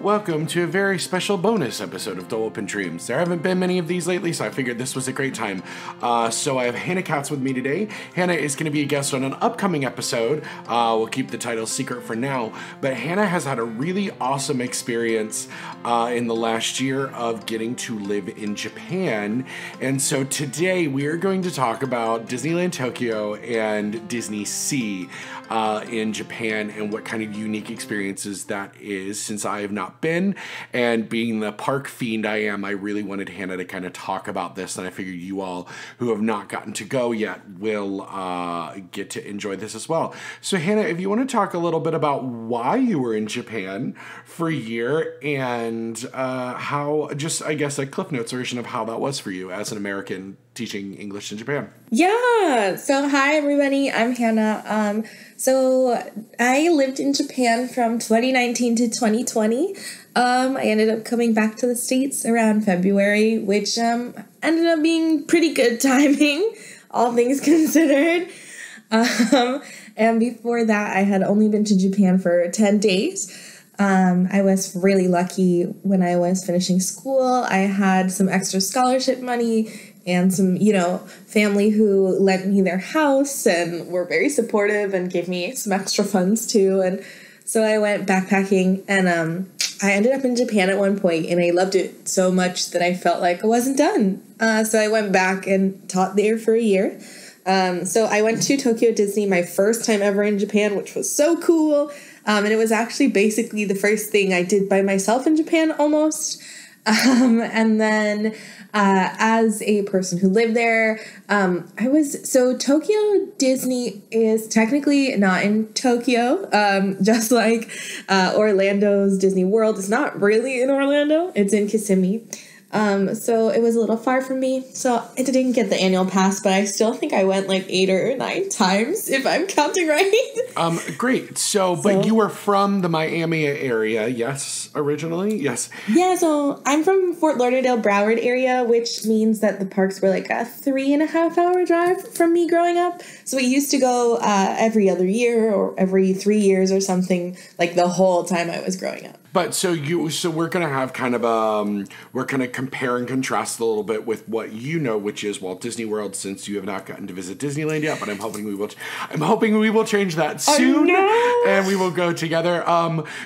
Welcome to a very special bonus episode of Dolewhip and Dreams. There haven't been many of these lately, so I figured this was a great time. So I have Hannah Katz with me today. Hannah is going to be a guest on an upcoming episode. We'll keep the title secret for now, but Hannah has had a really awesome experience in the last year of getting to live in Japan. And so today we are going to talk about Disneyland Tokyo and DisneySea in Japan and what kind of unique experiences that is, since I have not been, and being the park fiend I am, I really wanted Hannah to kind of talk about this, and I figured you all who have not gotten to go yet will get to enjoy this as well. So Hannah, if you want to talk a little bit about why you were in Japan for a year and how, just I guess a Cliff Notes version of how that was for you as an American teaching English in Japan. Yeah. So hi everybody, I'm Hannah. So I lived in Japan from 2019 to 2020. I ended up coming back to the States around February, which ended up being pretty good timing, all things considered. And before that, I had only been to Japan for 10 days. I was really lucky when I was finishing school. I had some extra scholarship money and some, family who lent me their house and were very supportive and gave me some extra funds too. And so I went backpacking, and I ended up in Japan at one point, and I loved it so much that I felt like I wasn't done. So I went back and taught there for a year. So I went to Tokyo Disney, my first time ever in Japan, which was so cool. And it was actually basically the first thing I did by myself in Japan almost. And then as a person who lived there, Tokyo Disney is technically not in Tokyo, just like Orlando's Disney World is not really in Orlando. It's in Kissimmee. So it was a little far from me, so I didn't get the annual pass, but I still think I went like 8 or 9 times, if I'm counting right. Great. But you were from the Miami area, yes, originally? Yes. Yeah, so I'm from Fort Lauderdale, Broward area, which means that the parks were like a 3.5 hour drive from me growing up. So we used to go every other year or every 3 years or something, like the whole time I was growing up. But so we're going to have kind of we're going to compare and contrast a little bit with what you know, which is Walt Disney World, since you have not gotten to visit Disneyland yet, but I'm hoping we will change that soon, and we will go together.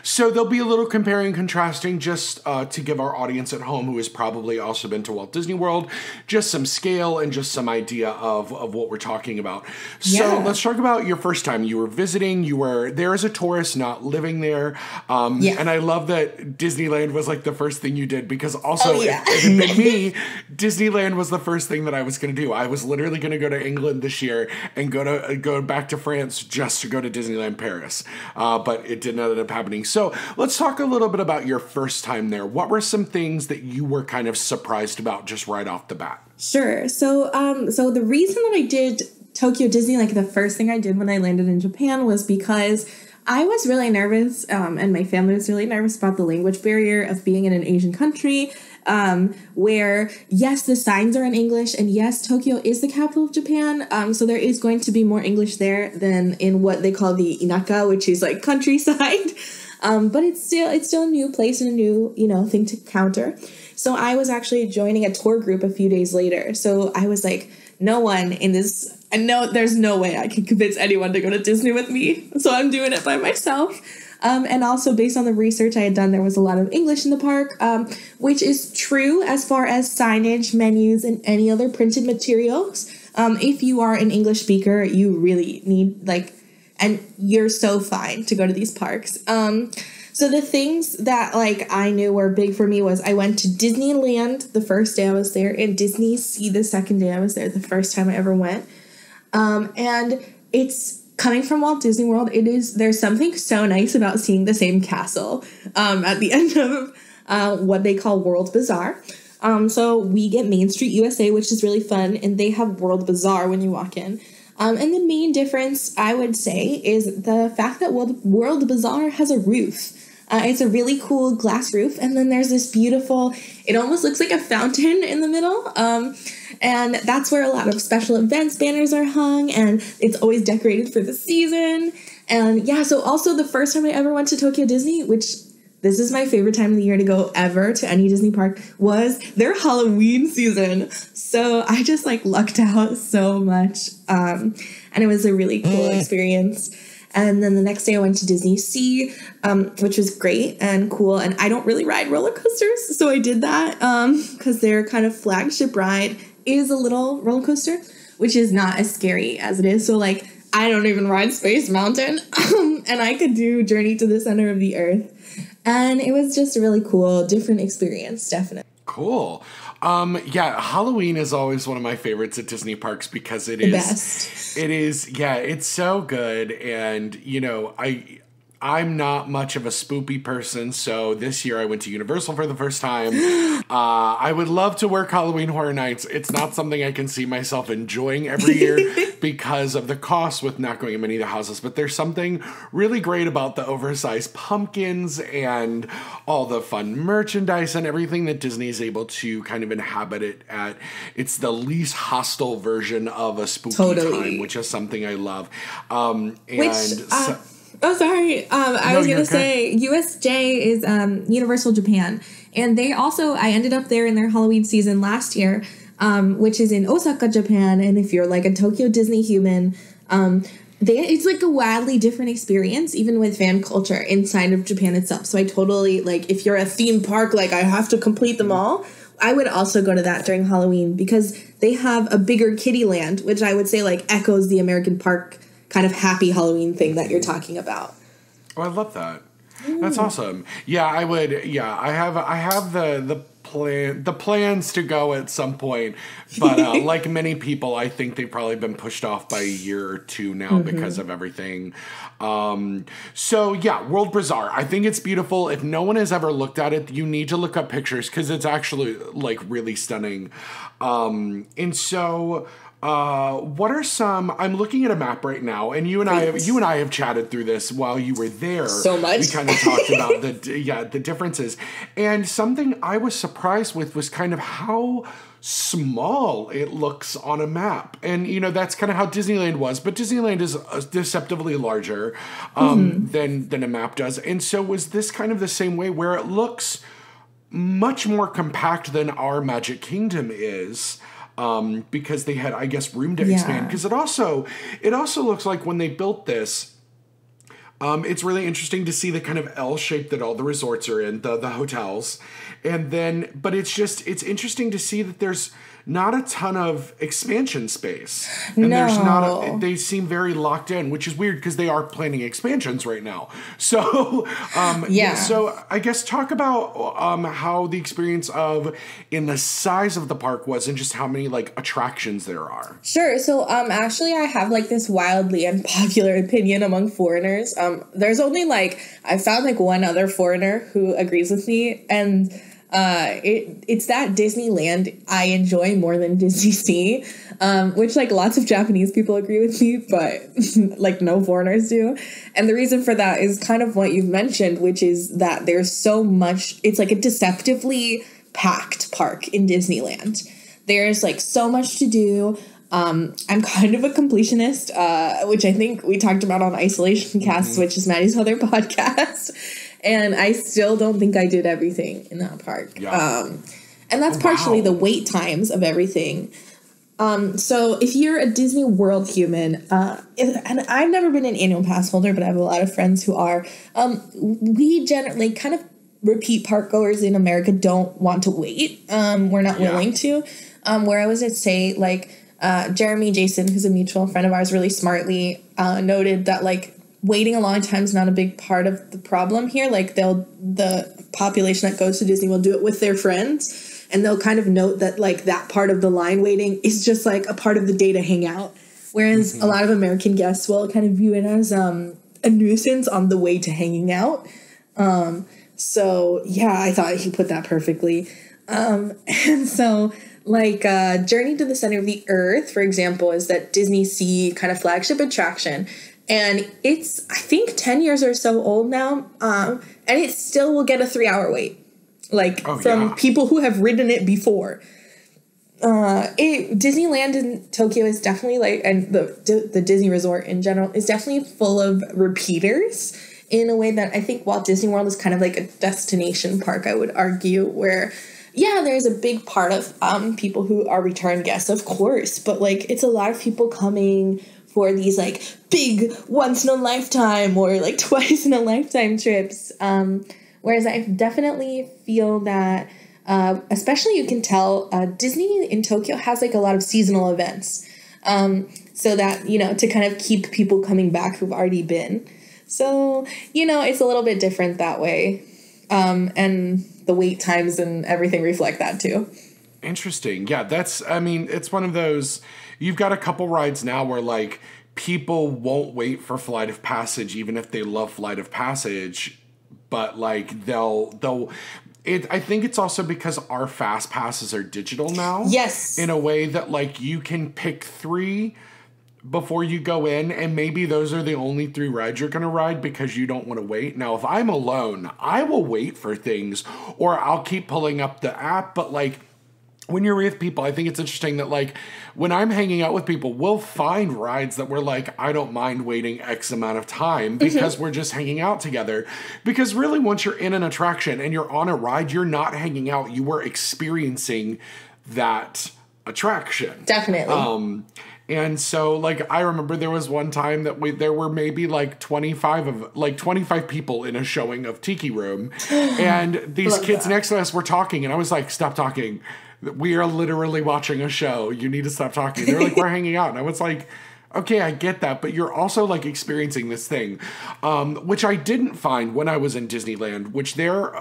So there'll be a little comparing and contrasting, just to give our audience at home, who has probably also been to Walt Disney World, just some scale and just some idea of what we're talking about. So let's talk about your first time. You were visiting, you were there as a tourist, not living there. And I love that Disneyland was like the first thing you did, because also if it had been me, Disneyland was the first thing that I was going to do. I was literally going to go to England this year and go back to France just to go to Disneyland Paris. But it didn't end up happening. So let's talk a little bit about your first time there. What were some things that you were kind of surprised about just right off the bat? Sure. So the reason that I did Tokyo Disney, like the first thing I did when I landed in Japan, was because I was really nervous, and my family was really nervous about the language barrier of being in an Asian country, where, yes, the signs are in English, and yes, Tokyo is the capital of Japan, so there is going to be more English there than in what they call the inaka, which is like countryside, but it's still a new place and a new, thing to counter. So I was actually joining a tour group a few days later, so I was like, I know there's no way I can convince anyone to go to Disney with me, so I'm doing it by myself. And also, based on the research I had done, there was a lot of English in the park, which is true as far as signage, menus, and any other printed materials. If you are an English speaker, you really need, and you're so fine to go to these parks. So the things that, I knew were big for me was I went to Disneyland the first day I was there, and DisneySea the second day I was there, the first time I ever went. And it's coming from Walt Disney World. There's something so nice about seeing the same castle at the end of what they call World Bazaar. So we get Main Street USA, which is really fun, and they have World Bazaar when you walk in. And the main difference, I would say, is the fact that World Bazaar has a roof. It's a really cool glass roof, and then there's this beautiful, it almost looks like a fountain in the middle, and that's where a lot of special events banners are hung, and it's always decorated for the season. And yeah, so also the first time I ever went to Tokyo Disney, which this is my favorite time of the year to go ever to any Disney park, was their Halloween season. So I just like lucked out so much. And it was a really cool experience. And then the next day I went to DisneySea, which was great and cool. And I don't really ride roller coasters, so I did that because their kind of flagship ride is a little roller coaster, which is not as scary as it is. So like, I don't even ride Space Mountain, and I could do Journey to the Center of the Earth. And it was just a really cool, different experience, definitely. Cool. Yeah, Halloween is always one of my favorites at Disney parks because it is best. It is, yeah, it's so good. And, you know, I'm not much of a spoopy person, so this year I went to Universal for the first time. I would love to work Halloween Horror Nights. It's not something I can see myself enjoying every year because of the cost with not going in many of the houses, but there's something really great about the oversized pumpkins and all the fun merchandise and everything that Disney is able to kind of inhabit it at. It's the least hostile version of a spooky time, which is something I love. Oh, sorry. I was going to say USJ is Universal Japan. And they also, I ended up there in their Halloween season last year, which is in Osaka, Japan. And if you're like a Tokyo Disney human, it's like a wildly different experience, even with fan culture inside of Japan itself. So I totally, like, if you're a theme park, like I have to complete them all, I would also go to that during Halloween because they have a bigger kiddie land, which I would say like echoes the American park kind of happy Halloween thing that you're talking about. Oh, I love that. That's awesome. Yeah, I would. Yeah, I have the plans to go at some point, but like many people, I think they've probably been pushed off by a year or two now because of everything. So yeah, World Bazaar. I think it's beautiful. If no one has ever looked at it, you need to look up pictures because it's actually like really stunning. And so. What are some? I'm looking at a map right now, and you and I have chatted through this while you were there. So much. We kind of talked about the differences, and something I was surprised with was kind of how small it looks on a map. And you know that's kind of how Disneyland was, but Disneyland is deceptively larger than a map does. And so was this kind of the same way where it looks much more compact than our Magic Kingdom is. Because they had, I guess, room to expand. Because it also looks like when they built this, it's really interesting to see the kind of L shape that all the resorts are in, the hotels. And then, but it's interesting to see that there's not a ton of expansion space. And they seem very locked in, which is weird because they are planning expansions right now. So, so I guess talk about how the experience in the size of the park was and just how many like attractions there are. Sure. So, actually I have like this wildly unpopular opinion among foreigners. There's only I found like one other foreigner who agrees with me, and it's that Disneyland I enjoy more than DisneySea, which like lots of Japanese people agree with me, but like no foreigners do. And the reason for that is kind of what you've mentioned, which is that there's so much, it's like a deceptively packed park in Disneyland. There's like so much to do. I'm kind of a completionist, which I think we talked about on Isolation Cast, which is Maddie's other podcast. And I still don't think I did everything in that park. Yeah. And that's partially the wait times of everything. So if you're a Disney World human, and I've never been an annual pass holder, but I have a lot of friends who are, we generally kind of repeat park goers in America don't want to wait. We're not willing to. Where I was at, say, like, Jeremy Jason, who's a mutual friend of ours, really smartly noted that, like, waiting a long time is not a big part of the problem here. Like the population that goes to Disney will do it with their friends, and they'll kind of note that like that part of the line waiting is just like a part of the day to hang out. Whereas a lot of American guests will kind of view it as a nuisance on the way to hanging out. So yeah, I thought he put that perfectly. And so like Journey to the Center of the Earth, for example, is that DisneySea kind of flagship attraction. And it's, I think, 10 years or so old now, and it still will get a 3-hour wait, from people who have ridden it before. Disneyland in Tokyo is definitely and the Disney Resort in general is definitely full of repeaters. in a way that I think Walt Disney World is kind of like a destination park, I would argue, where, yeah, there's a big part of people who are return guests, of course, but like it's a lot of people coming for these like big once in a lifetime or like twice in a lifetime trips. Whereas I definitely feel that, especially you can tell Disney in Tokyo has like a lot of seasonal events. So that, you know, to kind of keep people coming back who've already been. So, you know, it's a little bit different that way. And the wait times and everything reflect that too. Interesting. Yeah, it's one of those, you've got a couple rides now where like people won't wait for Flight of Passage, even if they love Flight of Passage, but like I think it's also because our fast passes are digital now. Yes. In a way that like you can pick 3 before you go in, and maybe those are the only 3 rides you're going to ride because you don't want to wait. Now, if I'm alone, I will wait for things, or I'll keep pulling up the app, but like when you're with people, I think it's interesting that like when I'm hanging out with people, we'll find rides that we're like, I don't mind waiting X amount of time because we're just hanging out together. Because really, once you're in an attraction and you're on a ride, you're not hanging out, you were experiencing that attraction. Definitely. And so, like, I remember there was one time that there were maybe like 25 people in a showing of Tiki Room, and these kids next to us were talking, and I was like, "Stop talking! We are literally watching a show. You need to stop talking." They're like, "We're hanging out," and I was like, okay, I get that, but you're also like experiencing this thing, which I didn't find when I was in Disneyland, which they're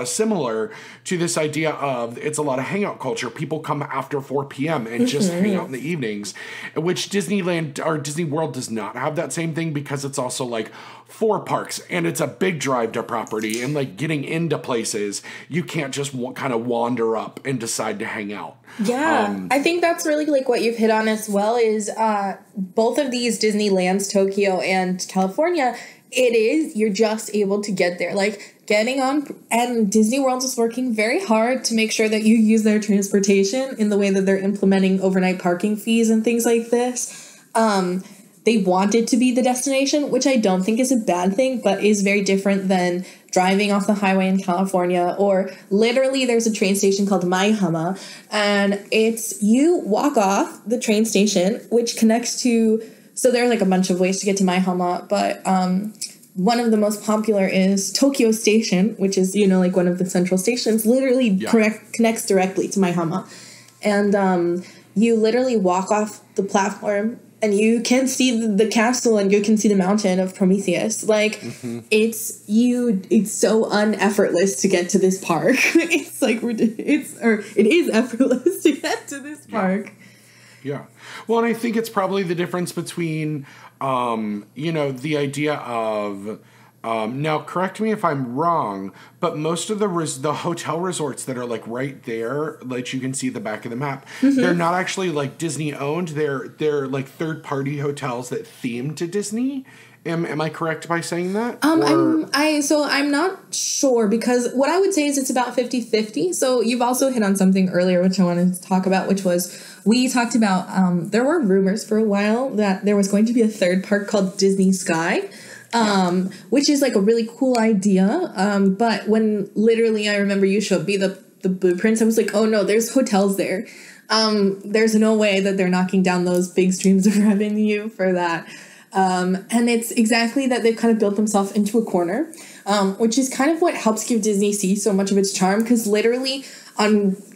similar to this idea of it's a lot of hangout culture. People come after 4 p.m. and just hang out in the evenings, which Disneyland or Disney World does not have that same thing because it's also like 4 parks and it's a big drive to property, and like getting into places, you can't just kind of wander up and decide to hang out. Yeah, I think that's really like what you've hit on as well is both of these Disneylands, Tokyo and California, you're just able to get there. Like getting on, and Disney World is working very hard to make sure that you use their transportation in the way that they're implementing overnight parking fees and things like this. They want it to be the destination, which I don't think is a bad thing, but is very different than driving off the highway in California, or literally there's a train station called Maihama, and you walk off the train station, which connects to, so there's like a bunch of ways to get to Maihama, but one of the most popular is Tokyo Station, which is, like one of the central stations, literally connects directly to Maihama. And you literally walk off the platform and you can see the castle and you can see the mountain of Prometheus. Like, it's so uneffortless to get to this park. It's like, it is effortless to get to this park. Yeah. Well, and I think it's probably the difference between, the idea of, now correct me if I'm wrong, but most of the hotel resorts that are like right there, like you can see the back of the map, they're not actually like Disney owned. They're like third party hotels that theme to Disney. Am I correct by saying that? I'm not sure, because what I would say is it's about 50-50. So you've also hit on something earlier, which I wanted to talk about, which was we talked about, there were rumors for a while that there was going to be a third park called Disney Sky. Which is like a really cool idea. But when literally I remember you showed me the blueprints, I was like, oh no, there's hotels there. There's no way that they're knocking down those big streams of revenue for that. And it's exactly that they've kind of built themselves into a corner, which is kind of what helps give DisneySea so much of its charm, because literally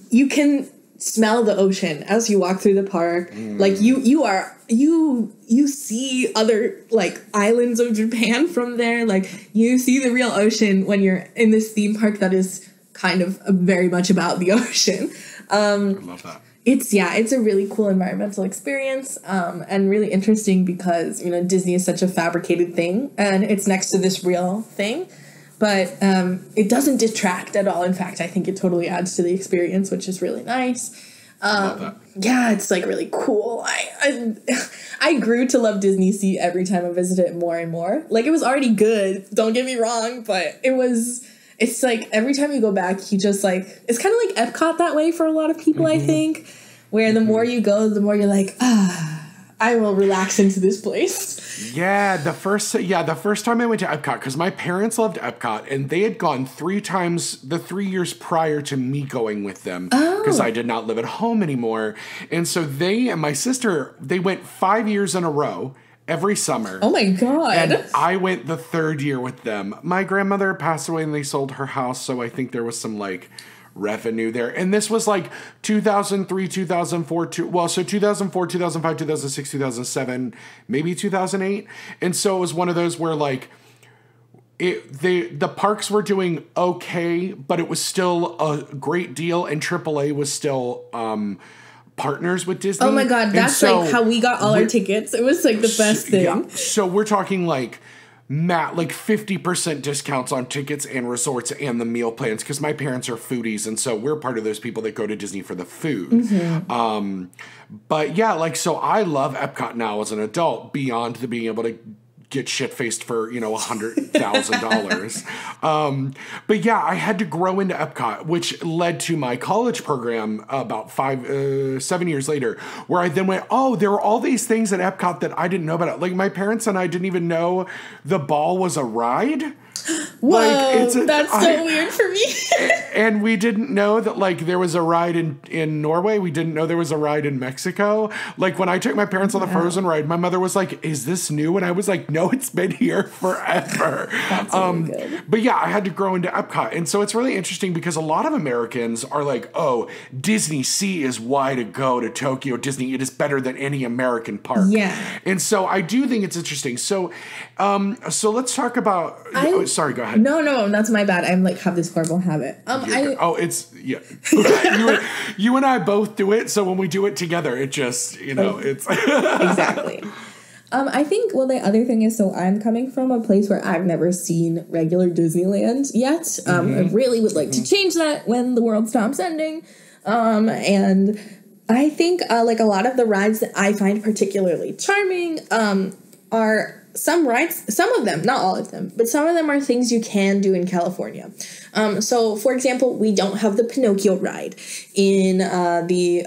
you can smell the ocean as you walk through the park. Like you see other like islands of Japan from there. Like you see the real ocean when you're in this theme park that is kind of very much about the ocean. I love that. It's a really cool environmental experience, and really interesting because, Disney is such a fabricated thing and it's next to this real thing. But it doesn't detract at all. In fact, I think it totally adds to the experience, which is really nice. Love that. Yeah, it's like really cool. I grew to love DisneySea every time I visited it more and more. Like, it was already good, don't get me wrong, but it's like every time you go back, you just like, it's kind of like Epcot that way for a lot of people, I think, where the more you go, the more you're like, I I will relax into this place. Yeah, the first time I went to Epcot, because my parents loved Epcot, and they had gone 3 times the 3 years prior to me going with them, because I did not live at home anymore. And so they and my sister, they went 5 years in a row. Every summer. Oh my God. And I went the 3rd year with them. My grandmother passed away and they sold her house, so I think there was some like revenue there. And this was like 2003, 2004, so 2004, 2005, 2006, 2007, maybe 2008. And so it was one of those where like the parks were doing okay, but it was still a great deal, and AAA was still partners with Disney. Oh my God, that's like how we got all our tickets. It was like the best thing. Yeah, so we're talking like 50% discounts on tickets and resorts and the meal plans, because my parents are foodies, and so we're part of those people that go to Disney for the food. Mm-hmm. But yeah, like, so I love Epcot now as an adult, beyond the being able to get shit-faced for, $100,000. But yeah, I had to grow into Epcot, which led to my college program about 7 years later, where I then went, there were all these things at Epcot that I didn't know about. Like, my parents and I didn't even know the ball was a ride. Whoa, that's so weird for me. And we didn't know that, like, there was a ride in Norway. We didn't know there was a ride in Mexico. Like, when I took my parents on the Frozen ride, my mother was like, is this new? And I was like, no, it's been here forever. That's really good. But yeah, I had to grow into Epcot. And so it's really interesting because a lot of Americans are like, DisneySea is why to go to Tokyo Disney. It is better than any American park. Yeah. And so I do think it's interesting. So let's talk about... sorry, go ahead. No, that's my bad. I'm like have this horrible habit. You and I both do it, so when we do it together, it just, it's... Exactly. I think, the other thing is, so I'm coming from a place where I've never seen regular Disneyland yet. I really would like to change that when the world stops ending. And I think, a lot of the rides that I find particularly charming are... Some rides, some of them, not all of them, but some of them are things you can do in California. So, for example, we don't have the Pinocchio ride in the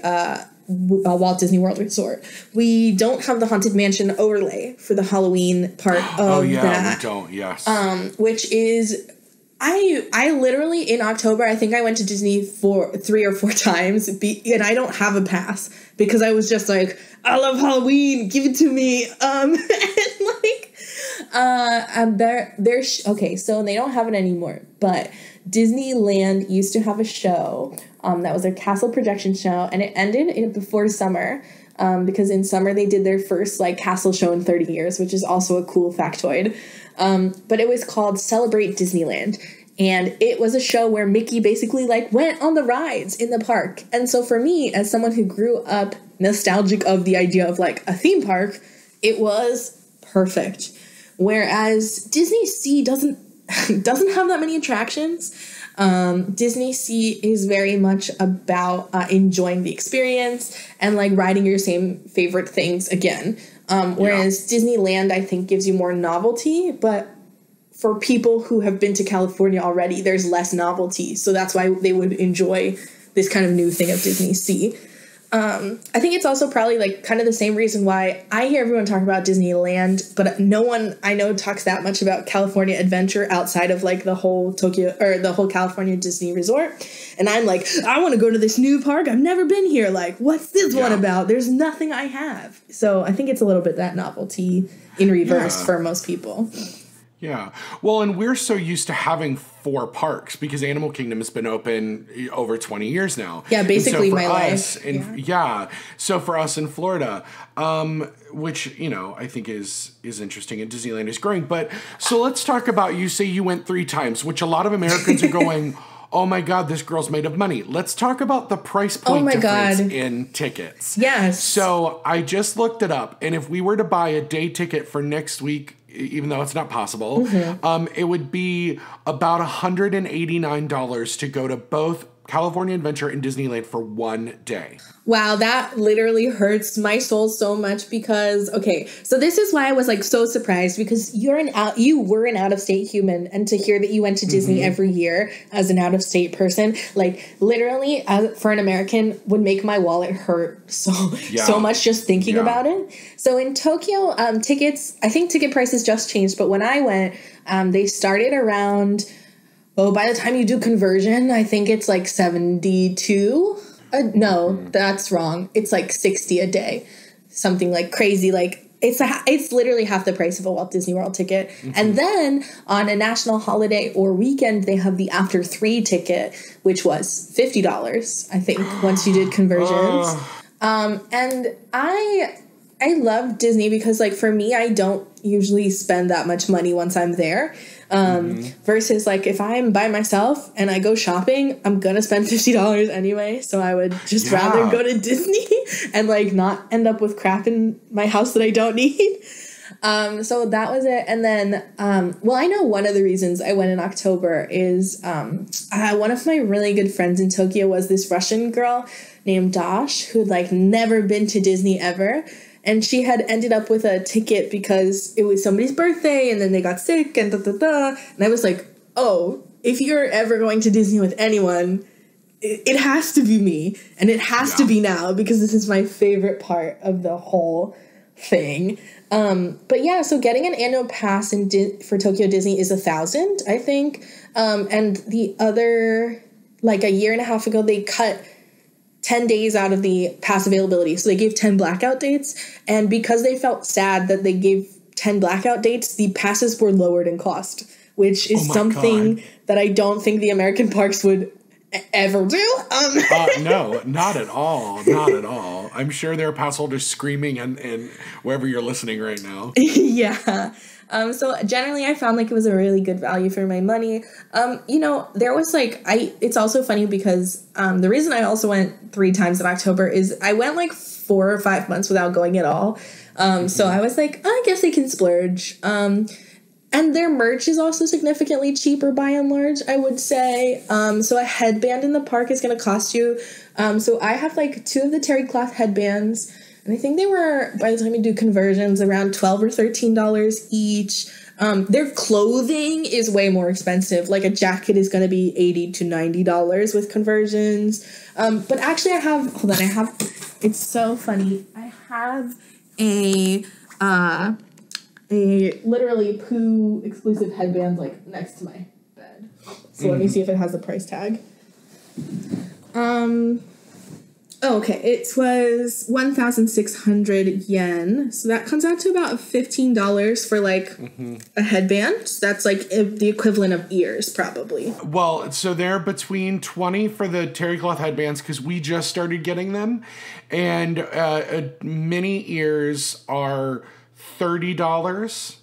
Walt Disney World Resort. We don't have the Haunted Mansion overlay for the Halloween part of that. We don't, yes. Which is... I literally, in October, I think I went to Disney for 3 or 4 times, and I don't have a pass, because I was just like, I love Halloween, give it to me, okay, so they don't have it anymore, but Disneyland used to have a show, that was their castle projection show, and it ended before summer, because in summer they did their first, castle show in 30 years, which is also a cool factoid. But it was called Celebrate Disneyland. And it was a show where Mickey basically went on the rides in the park. And so for me, as someone who grew up nostalgic of the idea of a theme park, it was perfect. Whereas DisneySea doesn't have that many attractions. DisneySea is very much about enjoying the experience and riding your same favorite things again. Whereas Disneyland, I think, gives you more novelty, but for people who have been to California already, there's less novelty. So that's why they would enjoy this kind of new thing of DisneySea. I think it's also probably kind of the same reason why I hear everyone talk about Disneyland, but no one I know talks that much about California Adventure outside of the whole Tokyo or the whole California Disney Resort. And I'm like, I want to go to this new park. I've never been here. What's this one about? There's nothing I have. So I think it's a little bit that novelty in reverse for most people. Yeah. Well, and we're so used to having 4 parks because Animal Kingdom has been open over 20 years now. Yeah, basically my life. So for us in Florida, which, I think is interesting, and Disneyland is growing. But so let's talk about, you say you went 3 times, which a lot of Americans are going, oh my God, this girl's made of money. Let's talk about the price point difference in tickets. Yes. So I just looked it up, and if we were to buy a day ticket for next week, even though it's not possible, it would be about $189 to go to both California Adventure in Disneyland for one day. Wow, that literally hurts my soul so much because, okay, so this is why I was like so surprised, because you were an out-of-state human, and to hear that you went to Disney every year as an out-of-state person, like literally for an American would make my wallet hurt so much just thinking about it. So in Tokyo, tickets, I think ticket prices just changed, but when I went, they started around, by the time you do conversion, I think it's like 72. No, that's wrong. It's like 60 a day. Something like crazy. Like it's literally half the price of a Walt Disney World ticket. And then on a national holiday or weekend, they have the after 3 ticket, which was $50, I think, once you did conversions. And I love Disney because, like, for me, I don't usually spend that much money once I'm there. Versus, like, if I'm by myself and I go shopping, I'm gonna spend $50 anyway. So I would just rather go to Disney and, like, not end up with crap in my house that I don't need. So that was it. And then, I know one of the reasons I went in October is one of my really good friends in Tokyo was this Russian girl named Dash who'd, like, never been to Disney ever. And she had ended up with a ticket because it was somebody's birthday and then they got sick and da-da-da. And I was like, oh, if you're ever going to Disney with anyone, it has to be me. And it has to be now because this is my favorite part of the whole thing. So getting an annual pass for Tokyo Disney is $1,000, I think. And the other, like a year and a half ago, they cut 10 days out of the pass availability. So they gave 10 blackout dates. And because they felt sad that they gave 10 blackout dates, the passes were lowered in cost, which is something that I don't think the American parks would ever do. No, not at all. Not at all. I'm sure there are pass holders screaming and wherever you're listening right now. Yeah. So generally I found like it was a really good value for my money. There was like, it's also funny because, the reason I also went 3 times in October is I went like 4 or 5 months without going at all. So I was like, I guess I can splurge. And their merch is also significantly cheaper by and large, I would say. So a headband in the park is going to cost you. So I have like 2 of the terry cloth headbands. And I think they were, by the time you do conversions, around $12 or $13 each. Their clothing is way more expensive. Like a jacket is going to be $80 to $90 with conversions. But actually it's so funny. I have a literally Pooh exclusive headband like next to my bed. So let me see if it has a price tag. Okay, it was 1,600 yen. So that comes out to about $15 for like a headband. So that's like the equivalent of ears, probably. Well, so they're between $20 for the terry cloth headbands because we just started getting them, and mini ears are $30.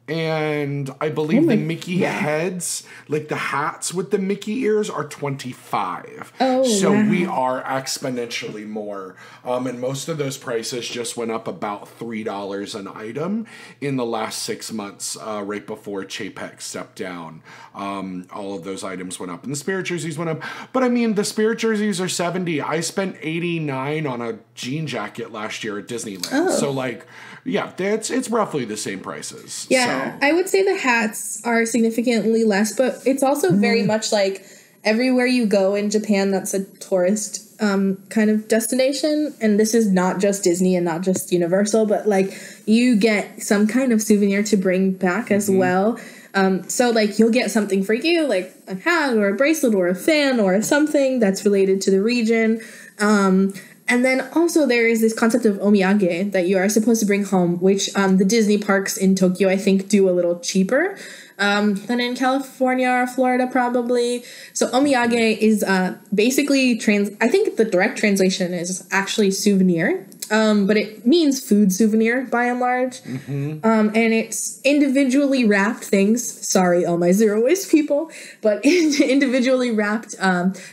And I believe the Mickey heads, like the hats with the Mickey ears, are $25. We are exponentially more. And most of those prices just went up about $3 an item in the last 6 months, right before Chapek stepped down. All of those items went up. And the Spirit jerseys went up. But I mean, the Spirit jerseys are $70. I spent $89 on a jean jacket last year at Disneyland. So like, yeah, it's roughly the same prices. Yeah. So. I would say the hats are significantly less, but it's also very much like everywhere you go in Japan that's a tourist kind of destination. And this is not just Disney and not just Universal, but like you get some kind of souvenir to bring back as well. So like you'll get something for you, like a hat or a bracelet or a fan or something that's related to the region. And then also there is this concept of omiyage that you are supposed to bring home, which the Disney parks in Tokyo, I think, do a little cheaper than in California or Florida, probably. So omiyage is basically, I think the direct translation is actually souvenir, but it means food souvenir by and large. And it's individually wrapped things. Sorry, all my zero waste people, but individually wrapped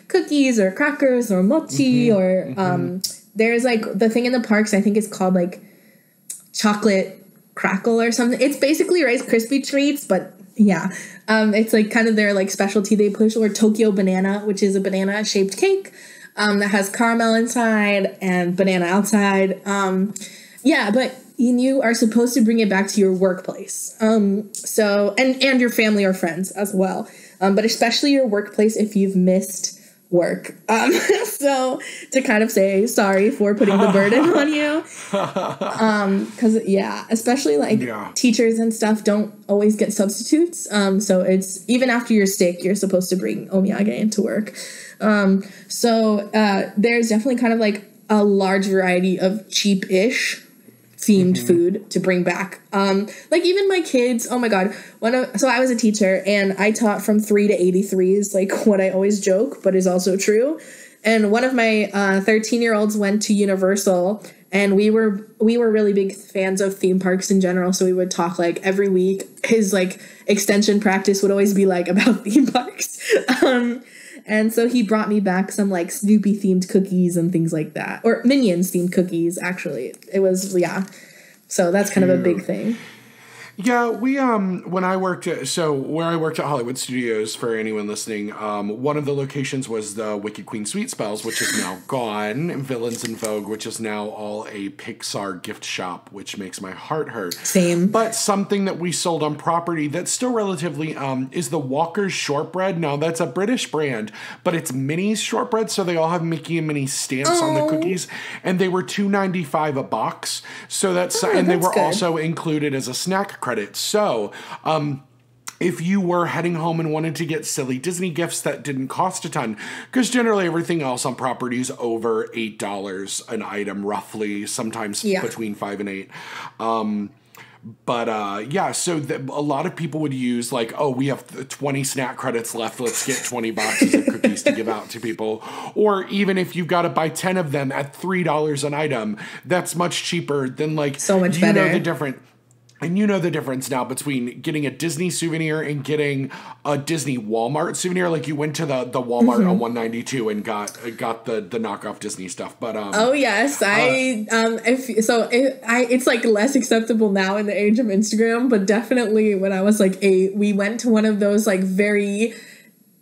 cookies or crackers or mochi or there's like the thing in the parks, I think it's called like chocolate crackle or something. It's basically Rice Krispie treats, but Yeah. It's like kind of their like specialty they push, or Tokyo banana, which is a banana shaped cake that has caramel inside and banana outside. Yeah, but you are supposed to bring it back to your workplace. So and your family or friends as well. But especially your workplace if you've missed work. So to kind of say sorry for putting the burden on you. Because especially like teachers and stuff don't always get substitutes. So it's even after you're sick, you're supposed to bring omiyage into work. So there's definitely kind of like a large variety of cheap-ish themed food to bring back. Like even my kids, oh my God. So I was a teacher and I taught from 3 to 83 is like what I always joke, but is also true. And one of my 13-year-olds went to Universal, and we were really big fans of theme parks in general. So we would talk like every week. His like extension practice would always be like about theme parks. And so he brought me back some like Snoopy themed cookies and things like that, or Minions themed cookies. Actually, it was So that's kind of a big thing. Yeah, we when I worked where I worked at Hollywood Studios, for anyone listening, one of the locations was the Wicked Queen Sweet Spells, which is now gone, and Villains in Vogue, which is now all a Pixar gift shop, which makes my heart hurt. Same. But something that we sold on property that's still relatively is the Walker's shortbread. Now that's a British brand, but it's Minnie's shortbread, so they all have Mickey and Minnie stamps on the cookies, and they were $2.95 a box. So that's and they were good. Also included as a snack credit. So, if you were heading home and wanted to get silly Disney gifts that didn't cost a ton, because generally everything else on property is over $8 an item, roughly, sometimes between 5 and 8. So a lot of people would use like, oh, we have 20 snack credits left. Let's get 20 boxes of cookies to give out to people. Or even if you've got to buy 10 of them at $3 an item, that's much cheaper than like, so much better. And you know the difference now between getting a Disney souvenir and getting a Disney Walmart souvenir. Like you went to the Walmart on 192 and got the knockoff Disney stuff. But oh yes, it's like less acceptable now in the age of Instagram. But definitely when I was like 8, we went to one of those like very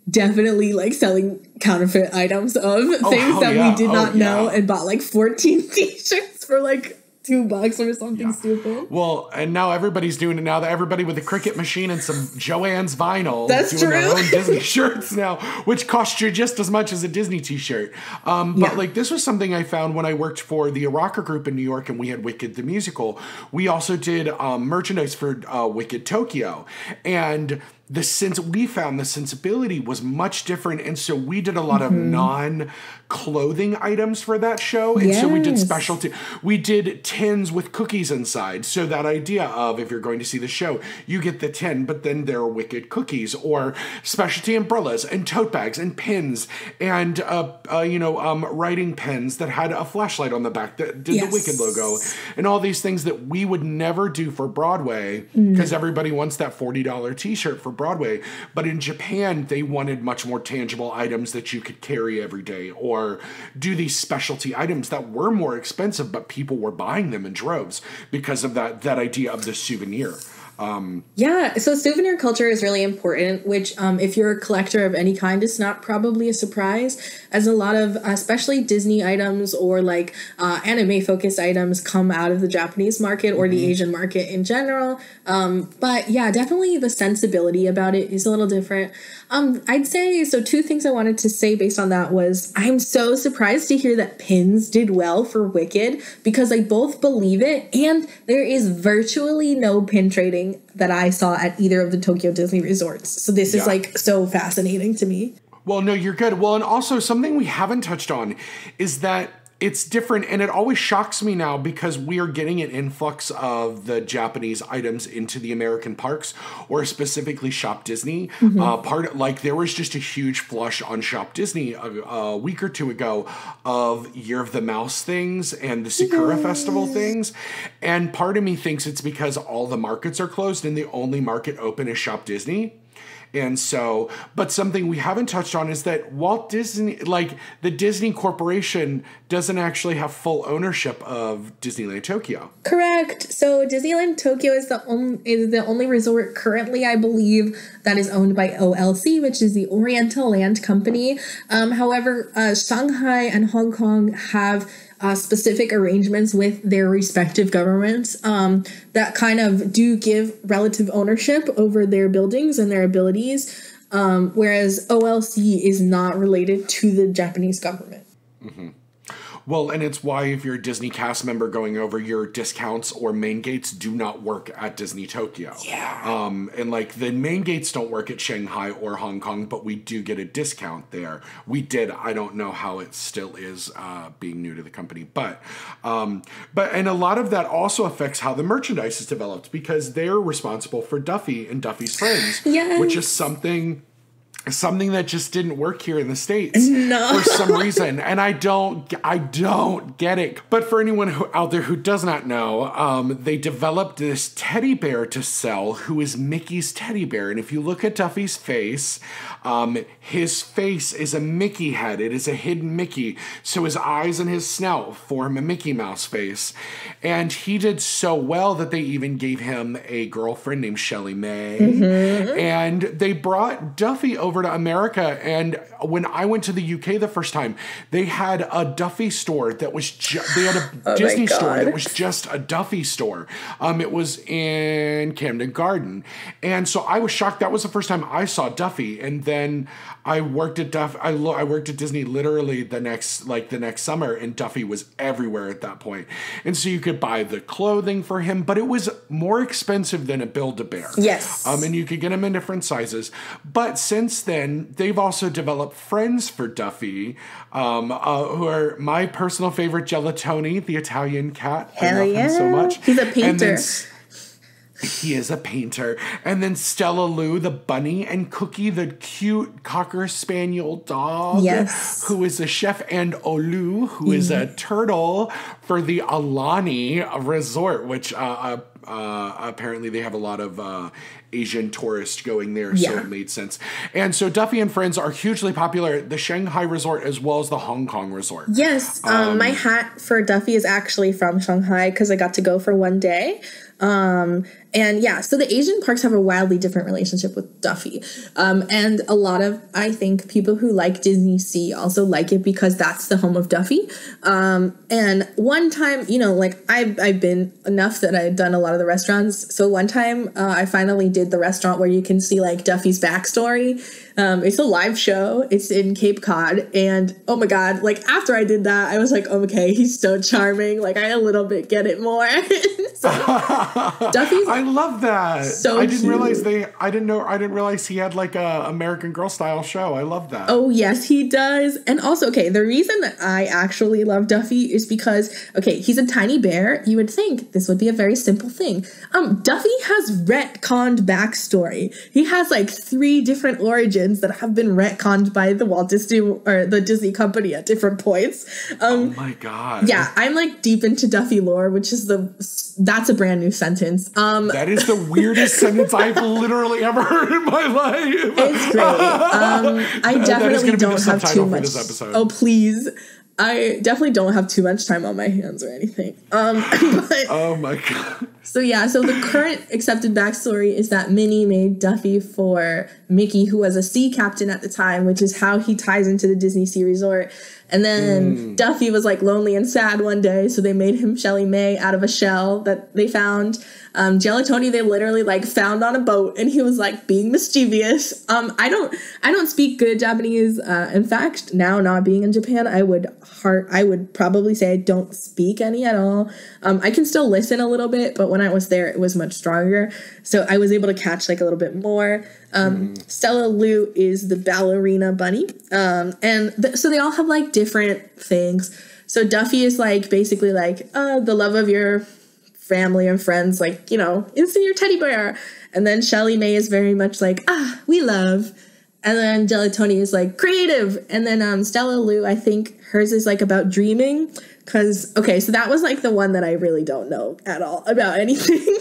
definitely like selling counterfeit items of things that we did not know, and bought like 14 t-shirts for like $2 or something stupid. Well, and now everybody's doing it now. That everybody with a Cricut machine and some Joann's vinyl is doing their own Disney shirts now, which cost you just as much as a Disney t-shirt. But like this was something I found when I worked for the Rocker Group in New York, and we had Wicked the musical. We also did merchandise for Wicked Tokyo, and we found the sensibility was much different, and so we did a lot of non-clothing items for that show, and so we did specialty. We did tins with cookies inside, so that idea of if you're going to see the show, you get the tin, but then there are Wicked cookies, or specialty umbrellas and tote bags and pins and writing pens that had a flashlight on the back that did the Wicked logo, and all these things that we would never do for Broadway because everybody wants that $40 t-shirt for Broadway. But in Japan, they wanted much more tangible items that you could carry every day, or do these specialty items that were more expensive, but people were buying them in droves because of that idea of the souvenir. So souvenir culture is really important, which if you're a collector of any kind, it's not probably a surprise, as a lot of especially Disney items or like anime focused items come out of the Japanese market or the Asian market in general. But yeah, definitely the sensibility about it is a little different. I'd say, so 2 things I wanted to say based on that was, I'm so surprised to hear that pins did well for Wicked, because I both believe it, and there is virtually no pin trading that I saw at either of the Tokyo Disney resorts. So this is like so fascinating to me. Well, no, you're good. Well, and also something we haven't touched on is that it's different, and it always shocks me now because we are getting an influx of the Japanese items into the American parks, or specifically Shop Disney. There was just a huge flush on Shop Disney a week or 2 ago of Year of the Mouse things and the Sakura Festival things, and part of me thinks it's because all the markets are closed and the only market open is Shop Disney. And so, but something we haven't touched on is that Walt Disney, like the Disney Corporation, doesn't actually have full ownership of Disneyland Tokyo. Correct. So Disneyland Tokyo is the only resort currently, I believe, that is owned by OLC, which is the Oriental Land Company. However, Shanghai and Hong Kong have specific arrangements with their respective governments that kind of do give relative ownership over their buildings and their abilities, whereas OLC is not related to the Japanese government. Mm-hmm. Well, and it's why if you're a Disney cast member going over, your discounts or main gates do not work at Disney Tokyo. Yeah. And like the main gates don't work at Shanghai or Hong Kong, but we do get a discount there. We did. I don't know how it still is being new to the company, but and a lot of that also affects how the merchandise is developed because they're responsible for Duffy and Duffy's Friends, yes. which is something that just didn't work here in the States for some reason. And I don't get it. But for anyone out there who does not know, they developed this teddy bear to sell who is Mickey's teddy bear. And if you look at Duffy's face, his face is a Mickey head. It is a hidden Mickey. So his eyes and his snout form a Mickey Mouse face. And he did so well that they even gave him a girlfriend named Shelly May. Mm-hmm. And they brought Duffy over to America, and when I went to the UK the first time, they had a Duffy store that was they had a Disney store that was just a Duffy store. It was in Camden Garden, and so I was shocked. That was the first time I saw Duffy, and then I worked at I worked at Disney literally the next summer, and Duffy was everywhere at that point. And so you could buy the clothing for him, but it was more expensive than a Build-A-Bear. Yes. And you could get them in different sizes. But since then, they've also developed friends for Duffy, who are my personal favorite, Gelatoni, the Italian cat. Hell I love him so much. He's a painter. He is a painter. And then Stella Lou, the bunny, and Cookie, the cute Cocker Spaniel dog, yes, who is a chef, and Olu, who is a turtle for the Alani Resort, which apparently they have a lot of Asian tourists going there, so it made sense. And so Duffy and Friends are hugely popular at the Shanghai resort as well as the Hong Kong resort. Yes, my hat for Duffy is actually from Shanghai because I got to go for one day. And yeah, so the Asian parks have a wildly different relationship with Duffy. And a lot of, I think, people who like DisneySea also like it because that's the home of Duffy. And one time, I've been enough that I've done a lot of the restaurants. So one time I finally did the restaurant where you can see like Duffy's backstory. It's a live show. It's in Cape Cod. And oh my God, like after I did that, I was like, okay, he's so charming. Like I a little bit get it more. So, Duffy's I love that. So I didn't cute. I didn't realize he had like a American Girl style show. I love that. Oh yes, he does. And also, okay, the reason that I actually love Duffy is because, okay, he's a tiny bear. You would think this would be a very simple thing. Duffy has retconned backstory. He has like 3 different origins that have been retconned by the Walt Disney or the Disney company at different points. Oh my God. Yeah, I'm like deep into Duffy lore, which is that's a brand new sentence. That is the weirdest sentence I've literally ever heard in my life. It's great. I definitely don't have too much. Oh, please. I definitely don't have too much time on my hands or anything. But, oh my God. So yeah, so the current accepted backstory is that Minnie made Duffy for Mickey, who was a sea captain at the time, which is how he ties into the DisneySea Resort. And then Duffy was like lonely and sad one day, so they made him Shelly May out of a shell that they found. Gelatoni they literally like found on a boat, and he was like being mischievous. I don't speak good Japanese. In fact, now not being in Japan, I would probably say I don't speak any at all. I can still listen a little bit, but when I was there, it was much stronger. So I was able to catch like a little bit more. Stella Lou is the ballerina bunny. So they all have like different things. So Duffy is like basically like the love of your family and friends, like, it's in your teddy bear. And then Shelly May is very much like, we love. And then Gelatoni is like creative. And then Stella Lou, I think hers is like about dreaming. So that was like the one that I really don't know at all about anything.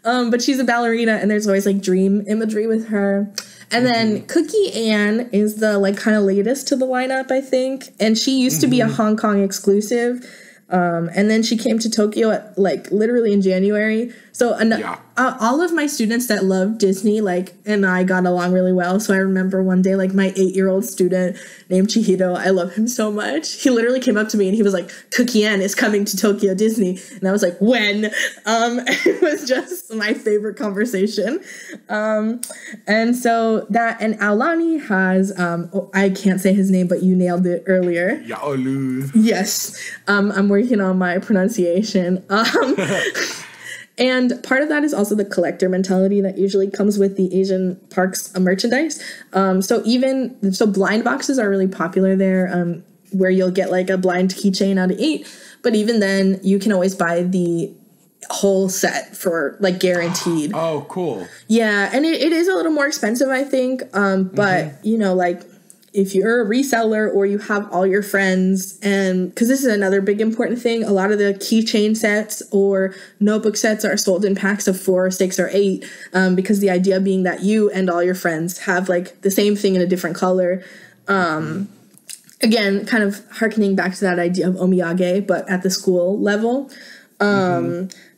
But she's a ballerina, and there's always like dream imagery with her. And then Cookie Ann is the like kind of latest to the lineup, I think. And she used to be a Hong Kong exclusive. And then she came to Tokyo at like literally in January. So all of my students that love Disney, like, and I got along really well. So I remember one day, like my 8-year-old student named Chihiro, I love him so much. He literally came up to me and he was like, Cookie Ann is coming to Tokyo Disney. And I was like, when? It was just my favorite conversation. And so that, and Aulani has, I can't say his name, but you nailed it earlier. Yaolu. Yes. I'm working on my pronunciation. And part of that is also the collector mentality that usually comes with the Asian parks merchandise. So blind boxes are really popular there, where you'll get like a blind keychain out of 8. But even then, you can always buy the whole set for like guaranteed. Oh, cool. Yeah, and it is a little more expensive, I think. But you know, like, if you're a reseller or you have all your friends, and because this is another big important thing, a lot of the keychain sets or notebook sets are sold in packs of 4, 6, or 8, because the idea being that you and all your friends have like the same thing in a different color. Again, kind of hearkening back to that idea of omiyage, but at the school level.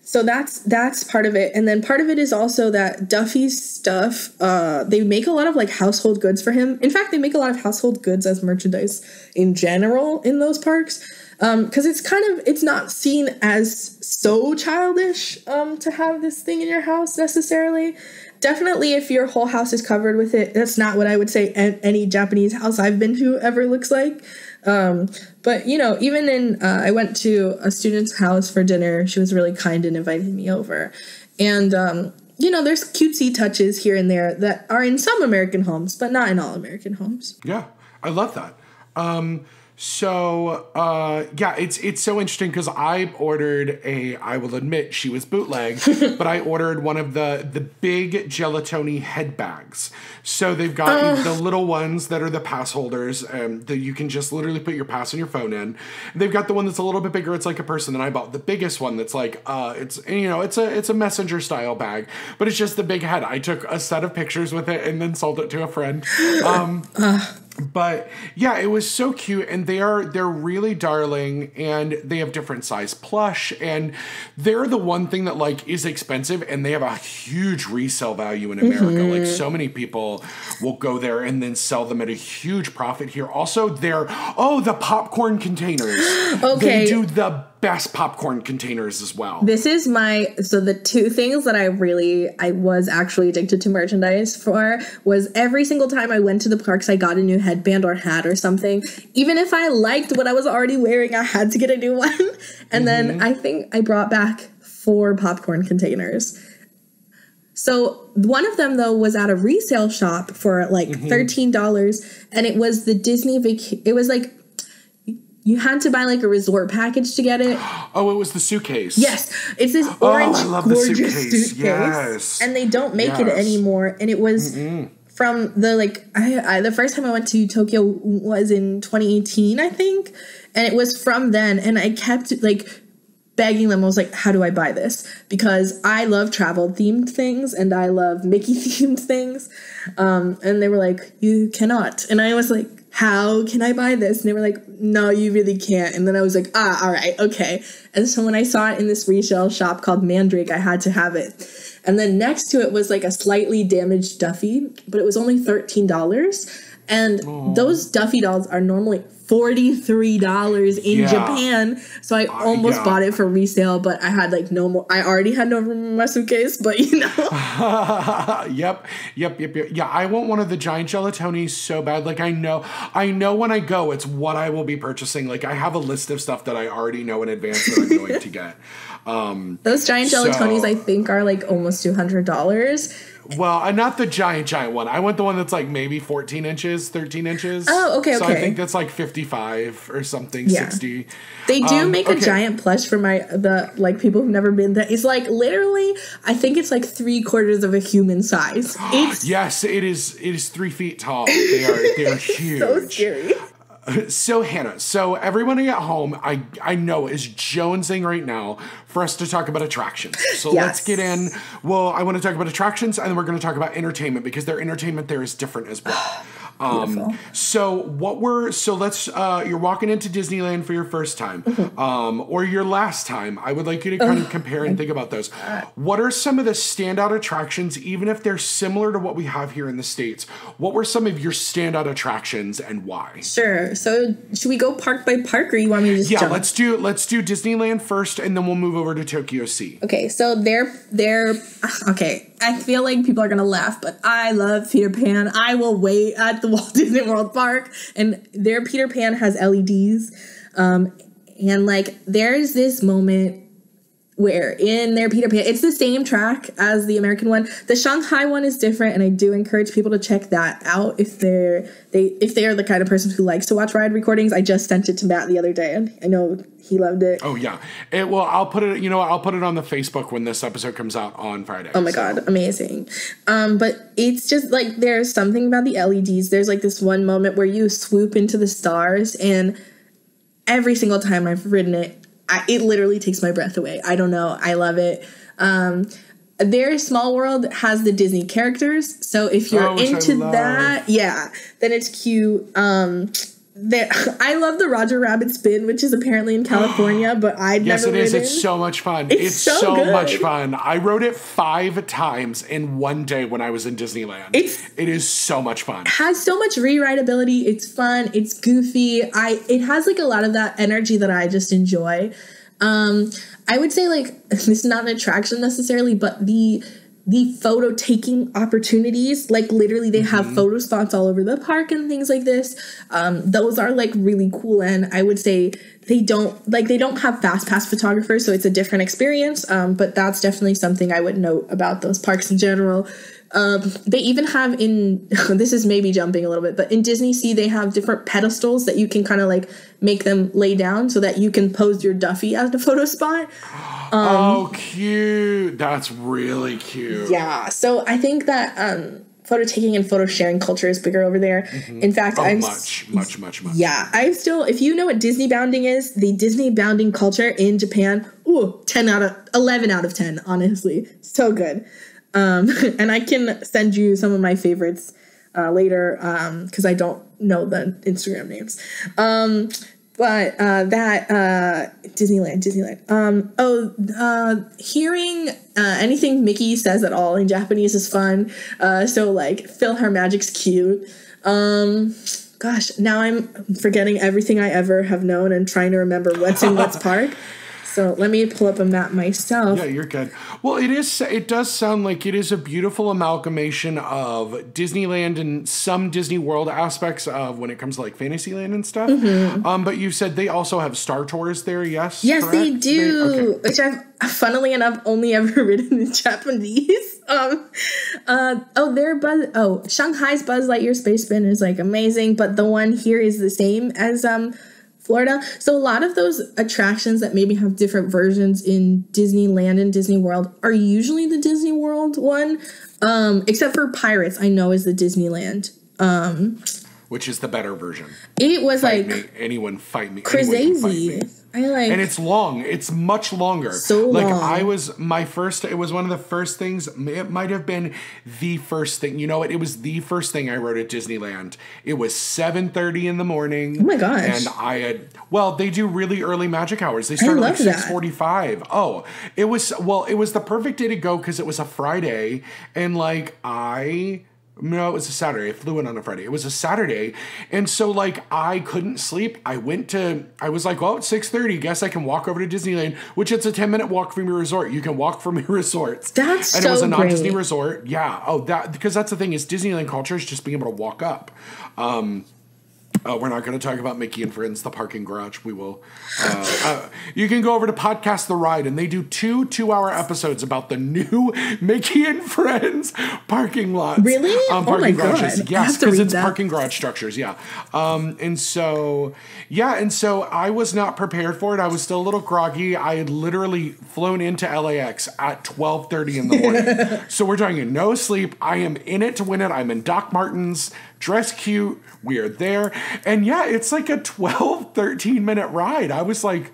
So that's part of it. And then part of it is also that Duffy's stuff, they make a lot of like household goods for him. In fact, they make a lot of household goods as merchandise in general in those parks. Because it's not seen as so childish to have this thing in your house necessarily. Definitely if your whole house is covered with it, that's not what I would say any Japanese house I've been to ever looks like. But, you know, even in, I went to a student's house for dinner. She was really kind and invited me over. And, you know, there's cutesy touches here and there that are in some American homes, but not in all American homes. Yeah, I love that. It's so interesting because I ordered I will admit she was bootleg, but I ordered one of the big gelatoni head bags. So they've got the little ones that are the pass holders, that you can just literally put your pass and your phone in. They've got the one that's a little bit bigger. It's like a person, and I bought the biggest one that's like, it's a messenger style bag, but it's just the big head. I took a set of pictures with it and then sold it to a friend. But yeah, it was so cute, and they're really darling, and they have different size plush, and they're the one thing that like is expensive, and they have a huge resale value in America. Like so many people will go there and then sell them at a huge profit here. Also, the popcorn containers. Okay. They do the best popcorn containers as well. This is so the two things that I was actually addicted to merchandise for was every single time I went to the parks, I got a new headband or hat or something. Even if I liked what I was already wearing, I had to get a new one. And then I think I brought back 4 popcorn containers. So one of them, though, was at a resale shop for like $13. And it was the Disney it was like, you had to buy like a resort package to get it. Oh, it was the suitcase. Yes. It's this orange, I love gorgeous the suitcase. Yes. And they don't make it anymore. And it was from the first time I went to Tokyo was in 2018, I think. And it was from then. And I kept like begging them. I was like, how do I buy this? Because I love travel themed things and I love Mickey themed things. And they were like, you cannot. And I was like, how can I buy this? And they were like, no, you really can't. And then I was like, all right, okay. And so when I saw it in this resale shop called Mandrake, I had to have it. And then next to it was like a slightly damaged Duffy, but it was only $13. And those Duffy dolls are normally $43 in Japan. So I almost bought it for resale, but I had like no more. I already had no room in my suitcase, but you know. Yep. Yeah, I want one of the giant gelatonis so bad. Like I know when I go, it's what I will be purchasing. Like I have a list of stuff that I already know in advance that I'm going to get. Those giant gelatonis, I think, are like almost $200. Well, not the giant one. I want the one that's like maybe 14 inches, 13 inches. Oh, okay. So I think that's like 55 or something, 60. They do make a giant plush for the people who've never been there. It's like literally, I think it's like 3/4 of a human size. Yes, it is 3 feet tall. They are huge. So scary. So Hannah, so everybody at home, I know is jonesing right now for us to talk about attractions. So Yes. let's get in. Well, I want to talk about attractions, and then we're going to talk about entertainment because their entertainment there is different as well. Beautiful. So let's you're walking into Disneyland for your first time, or your last time. I would like you to kind of compare and think about those. What are some of the standout attractions, even if they're similar to what we have here in the States? What were some of your standout attractions and why? Sure. So should we go park by park, or you want me to just jump? let's do Disneyland first, and then we'll move over to Tokyo Sea. Okay, so they're okay. I feel like people are gonna laugh, but I love Peter Pan. I will wait at the Walt Disney World Park, and their Peter Pan has LEDs, and like there's this moment where in their Peter Pan, it's the same track as the American one. The Shanghai one is different, and I do encourage people to check that out if they are the kind of person who likes to watch ride recordings. I just sent it to Matt the other day, and I know he loved it. Oh yeah, I'll put it. I'll put it on the Facebook when this episode comes out on Friday. Oh my God, amazing. But it's just like there's something about the LEDs. There's like this one moment where you swoop into the stars, and every single time I've ridden it, it literally takes my breath away. I don't know. I love it. Their Small World has the Disney characters. So if you're into that, then it's cute. I love the Roger Rabbit spin, which is apparently in California, but I'd never ridden. Yes, it is. It's so much fun. It's so much fun. I rode it 5 times in one day when I was in Disneyland. It is so much fun. Has so much rewritability. It's fun. It's goofy. It has like a lot of that energy that I just enjoy. I would say like this is not an attraction necessarily, but the photo taking opportunities, like literally they have photo spots all over the park and things like this. Those are like really cool, and I would say they don't have fast pass photographers, so it's a different experience. But that's definitely something I would note about those parks in general. They even have this is maybe jumping a little bit, but in DisneySea they have different pedestals that you can kind of like make them lay down so that you can pose your Duffy as the photo spot. Oh, cute. That's really cute. Yeah. So I think that photo taking and photo sharing culture is bigger over there. In fact, much. Yeah. If you know what Disney bounding is, the Disney bounding culture in Japan, 11 out of 10, honestly. So good. And I can send you some of my favorites later because I don't know the Instagram names. But Disneyland. Hearing anything Mickey says at all in Japanese is fun. So like Phil Her Magic's cute. Gosh, now I'm forgetting everything I ever have known and trying to remember what's in what's park. So let me pull up a map myself. Yeah, you're good. Well, it does sound like it is a beautiful amalgamation of Disneyland and some Disney World aspects of when it comes to like Fantasyland and stuff. But you said they also have Star Tours there, yes? Yes, correct? they do. Which I've, funnily enough, only ever ridden in Japanese. Shanghai's Buzz Lightyear Space Spin is like amazing, but the one here is the same as Florida. So a lot of those attractions that maybe have different versions in Disneyland and Disney World are usually the Disney World one, except for Pirates, I know is the Disneyland. Which is the better version. It was Anyone fight me. Crazy. And it's long. It's much longer. So long. It was one of the first things. It might have been the first thing. You know what? It was the first thing I rode at Disneyland. It was 7:30 in the morning. Oh my gosh. And they do really early magic hours. They start at like 6:45. Oh, it was the perfect day to go because it was a Friday. And no, it was a Saturday. I flew in on a Friday. It was a Saturday. And so, I couldn't sleep. I was like, well, it's 6:30. Guess I can walk over to Disneyland, which it's a 10-minute walk from your resort. You can walk from your resorts. That's and it was a non-Disney great. resort. Yeah. Because that's the thing is Disneyland culture is just being able to walk up. We're not going to talk about Mickey and Friends, the parking garage. We will. You can go over to Podcast The Ride, and they do 2-hour episodes about the new Mickey and Friends parking lots. Really? Parking garages. God. Yes, because it's parking garage structures. Yeah. And so I was not prepared for it. I was still a little groggy. I had literally flown into LAX at 12:30 in the morning. So we're talking no sleep. I am in it to win it. I'm in Doc Martens, dress cute. We are there. And yeah, it's like a 12, 13-minute ride. I was like,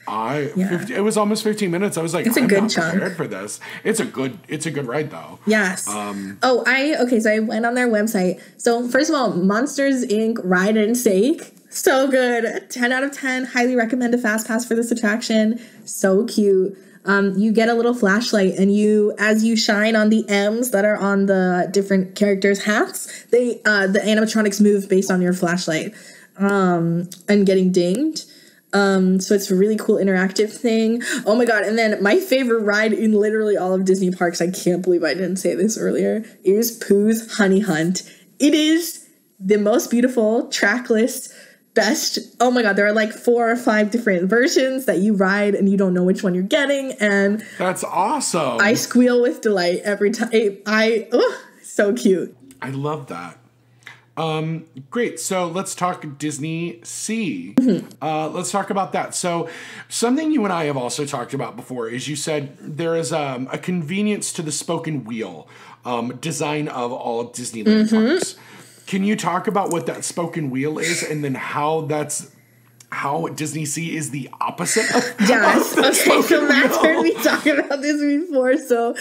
it was almost 15 minutes. I was like, it's a good chunk. Prepared for this. It's a good ride though. Yes. So I went on their website. So first of all, Monsters Inc. Ride and Sake. So good. 10 out of 10. Highly recommend a fast pass for this attraction. So cute. You get a little flashlight, and as you shine on the M's that are on the different characters' hats, the animatronics move based on your flashlight, and getting dinged. So it's a really cool interactive thing. Oh my God. And then my favorite ride in literally all of Disney parks, I can't believe I didn't say this earlier, is Pooh's Honey Hunt. It is the most beautiful, trackless, best. Oh my God. There are like 4 or 5 different versions that you ride and you don't know which one you're getting. And that's awesome. I squeal with delight every time. So cute. I love that. Great. So let's talk DisneySea. Let's talk about that. So something you and I have also talked about before is you said there is a convenience to the spoken wheel design of all Disneyland parks. Can you talk about what that spoken wheel is, and then how DisneySea is the opposite of yes. Okay, so Matt's heard me talk about this before, so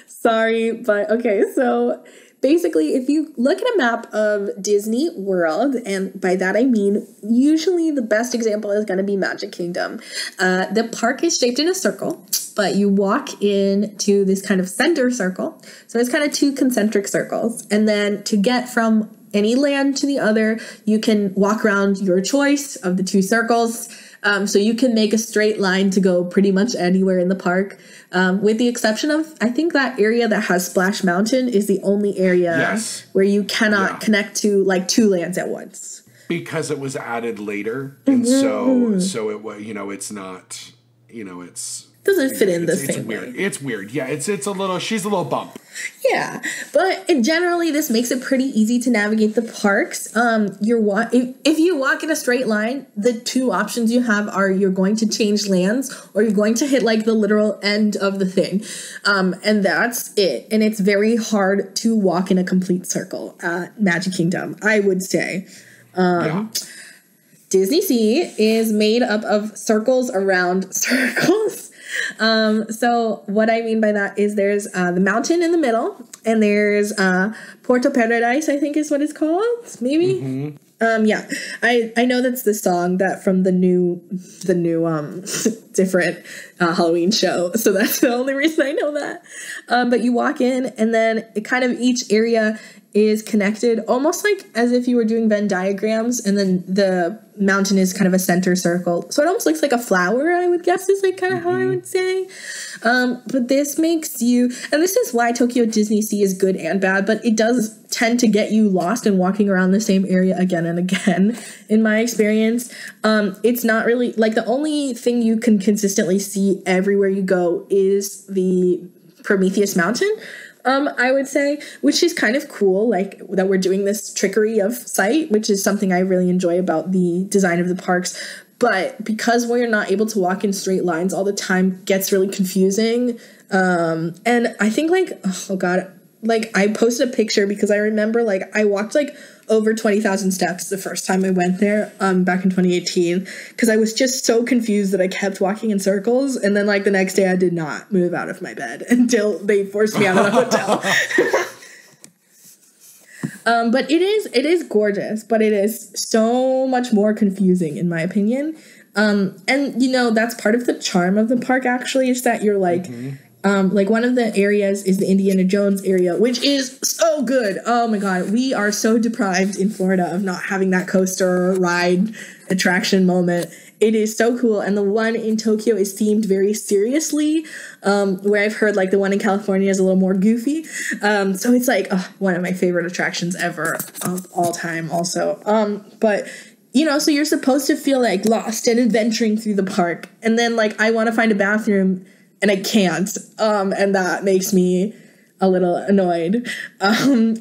sorry, but okay, so basically, if you look at a map of Disney World, and by that I mean usually the best example is going to be Magic Kingdom. The park is shaped in a circle, but you walk into this kind of center circle. So it's kind of 2 concentric circles. And then to get from any land to the other, you can walk around your choice of the 2 circles. So you can make a straight line to go pretty much anywhere in the park, with the exception of, I think that area that has Splash Mountain is the only area where you cannot connect to like 2 lands at once. Because it was added later. And so it was, it's not, it's... doesn't fit in the same way. way. It's weird. Yeah, she's a little bump. Yeah, but generally this makes it pretty easy to navigate the parks. If you walk in a straight line, the 2 options you have are you're going to change lands or you're going to hit like the literal end of the thing. And that's it. And it's very hard to walk in a complete circle at Magic Kingdom, I would say. DisneySea is made up of circles around circles. So what I mean by that is there's the mountain in the middle, and there's Porto Paradise, I think is what it's called, maybe. I know that's the song that from the new different Halloween show, so that's the only reason I know that. But you walk in, and then it kind of each area is connected almost like as if you were doing Venn diagrams, and then the mountain is kind of a center circle. So it almost looks like a flower, I would guess is like kind of how I would say. But this makes you, and this is why Tokyo DisneySea is good and bad, but it does tend to get you lost in walking around the same area again and again, in my experience. It's not really, like the only thing you can consistently see everywhere you go is the Prometheus Mountain. I would say, which is kind of cool, like that we're doing this trickery of sight, which is something I really enjoy about the design of the parks. But because we're not able to walk in straight lines all the time, gets really confusing. And I think like, oh God, like I posted a picture because I remember like I walked like over 20,000 steps the first time I went there back in 2018 because I was just so confused that I kept walking in circles, and then like the next day I did not move out of my bed until they forced me out of the hotel. But it is gorgeous, but it is so much more confusing in my opinion. And that's part of the charm of the park actually, is that you're like like one of the areas is the Indiana Jones area, which is so good. Oh my God. We are so deprived in Florida of not having that coaster ride attraction moment. It is so cool. And the one in Tokyo is themed very seriously, where I've heard like the one in California is a little more goofy. So it's like one of my favorite attractions ever of all time also. But so you're supposed to feel like lost and adventuring through the park. And then like I want to find a bathroom and I can't. And that makes me a little annoyed.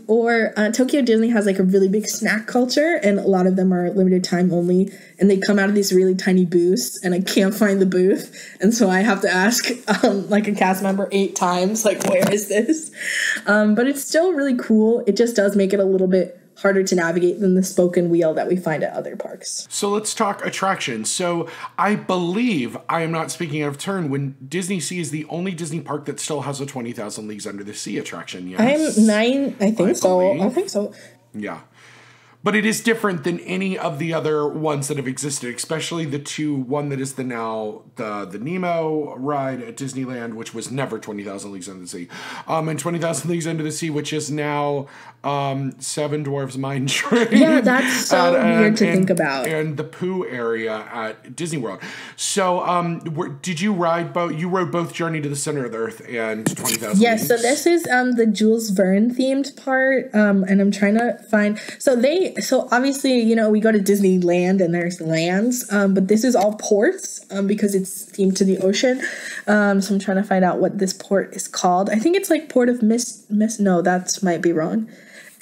Or Tokyo Disney has like a really big snack culture, and a lot of them are limited time only, and they come out of these really tiny booths, and I can't find the booth, and so I have to ask like a cast member 8 times, like, where is this? But it's still really cool. It just does make it a little bit harder to navigate than the spoken wheel that we find at other parks. So let's talk attractions. So I believe, I am not speaking out of turn, when DisneySea is the only Disney park that still has a 20,000 Leagues Under the Sea attraction. Yes? I'm 9, I think so. I think so. Yeah. But it is different than any of the other ones that have existed, especially the one that is the Nemo ride at Disneyland, which was never 20,000 Leagues Under the Sea, and 20,000 Leagues Under the Sea, which is now Seven Dwarfs Mine Train. Yeah, that's so weird to think about. And the Pooh area at Disney World. So did you ride both? You rode both Journey to the Center of the Earth and 20,000 Yes, Leagues? so this is the Jules Verne themed part, and I'm trying to find... So obviously, you know, we go to Disneyland and there's lands, but this is all ports because it's themed to the ocean. So I'm trying to find out what this port is called. I think it's like Port of Mist. No, that might be wrong.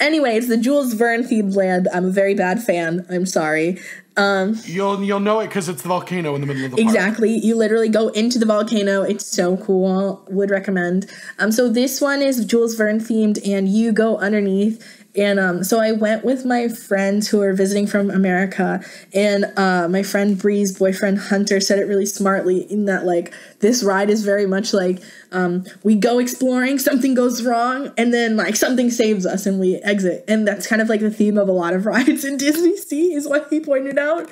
Anyway, it's the Jules Verne themed land. I'm a very bad fan. I'm sorry. You'll know it because it's the volcano in the middle of the park. Exactly. You literally go into the volcano. It's so cool. Would recommend. So this one is Jules Verne themed, and you go underneath. And so I went with my friends who are visiting from America, and my friend Bree's boyfriend Hunter said it really smartly in that, like, this ride is very much like we go exploring, something goes wrong, and then like something saves us and we exit. And that's kind of like the theme of a lot of rides in DisneySea, is what he pointed out.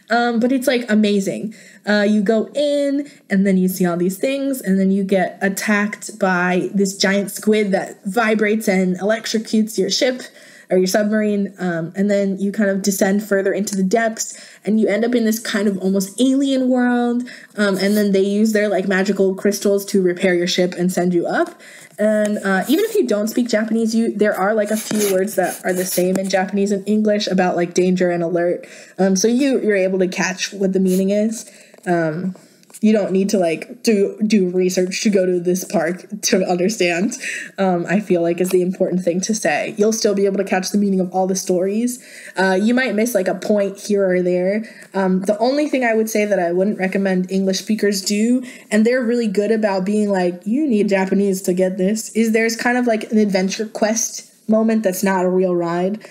But it's like amazing. You go in and then you see all these things, and then you get attacked by this giant squid that vibrates and electrocutes your ship or your submarine. And then you kind of descend further into the depths, and you end up in this kind of almost alien world. And then they use their like magical crystals to repair your ship and send you up. And even if you don't speak Japanese, there are like a few words that are the same in Japanese and English about like danger and alert. So you're able to catch what the meaning is. You don't need to like do research to go to this park to understand. I feel like is the important thing to say. You'll still be able to catch the meaning of all the stories. You might miss like a point here or there. The only thing I would say that I wouldn't recommend English speakers do, and they're really good about being like, you need Japanese to get this, is there's kind of like an adventure quest moment that's not a real ride.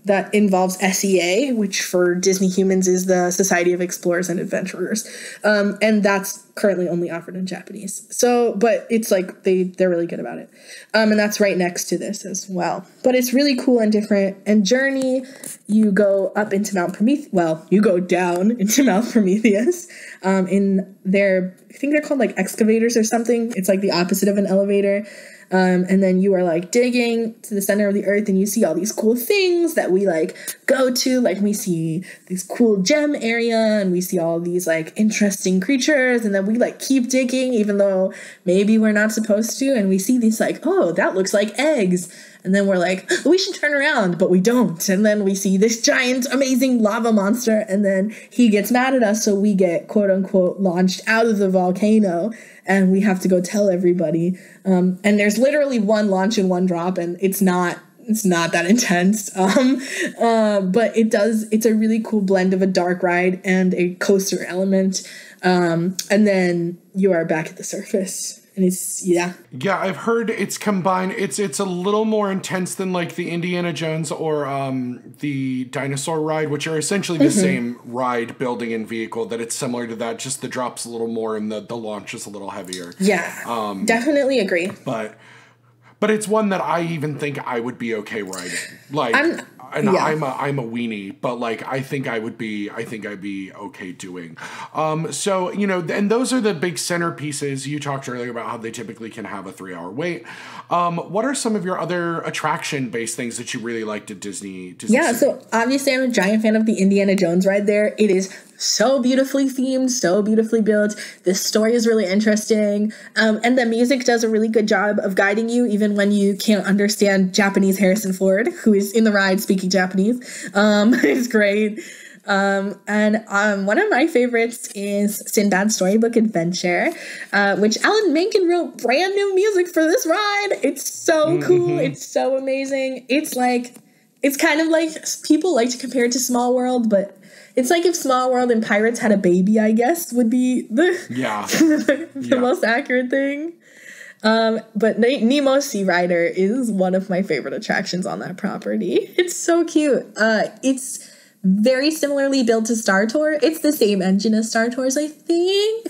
That involves SEA, which for Disney Humans is the Society of Explorers and Adventurers. And that's currently only offered in Japanese. So, but it's like, they're really good about it. And that's right next to this as well. But it's really cool and different. And Journey, you go up into Mount Prometheus. Well, you go down into Mount Prometheus. In their, I think they're called like excavators or something. It's like the opposite of an elevator. And then you are like digging to the center of the earth, and you see all these cool things that we like go to. Like we see this cool gem area, and we see all these like interesting creatures, and then we like keep digging even though maybe we're not supposed to. And we see these like, oh, that looks like eggs. And then we're like, we should turn around, but we don't. And then we see this giant, amazing lava monster, and then he gets mad at us, so we get quote unquote launched out of the volcano. And we have to go tell everybody. And there's literally one launch and one drop, and it's not that intense. But it's a really cool blend of a dark ride and a coaster element. And then you are back at the surface. And it's, yeah. Yeah, I've heard it's combined. It's a little more intense than like the Indiana Jones or the dinosaur ride, which are essentially the same ride, building, and vehicle, that it's similar to that. Just the drop's a little more and the launch is a little heavier. Yeah, definitely agree. But it's one that I even think I would be okay riding. Like, I'm a weenie, but like I think I'd be okay doing. So, you know, and those are the big centerpieces. You talked earlier about how they typically can have a 3-hour wait. What are some of your other attraction-based things that you really liked at Disney? Yeah, so obviously I'm a giant fan of the Indiana Jones ride there. It is so beautifully themed, so beautifully built. The story is really interesting. And the music does a really good job of guiding you, even when you can't understand Japanese Harrison Ford, who is in the ride speaking Japanese. It's great. One of my favorites is Sinbad's Storybook Adventure, which Alan Menken wrote brand new music for this ride. It's so cool. It's so amazing. It's kind of like, people like to compare it to Small World, but it's like if Small World and Pirates had a baby, I guess, would be the most accurate thing. But Nemo's Sea Rider is one of my favorite attractions on that property. It's so cute. It's very similarly built to Star Tour. It's the same engine as Star Tours, I think.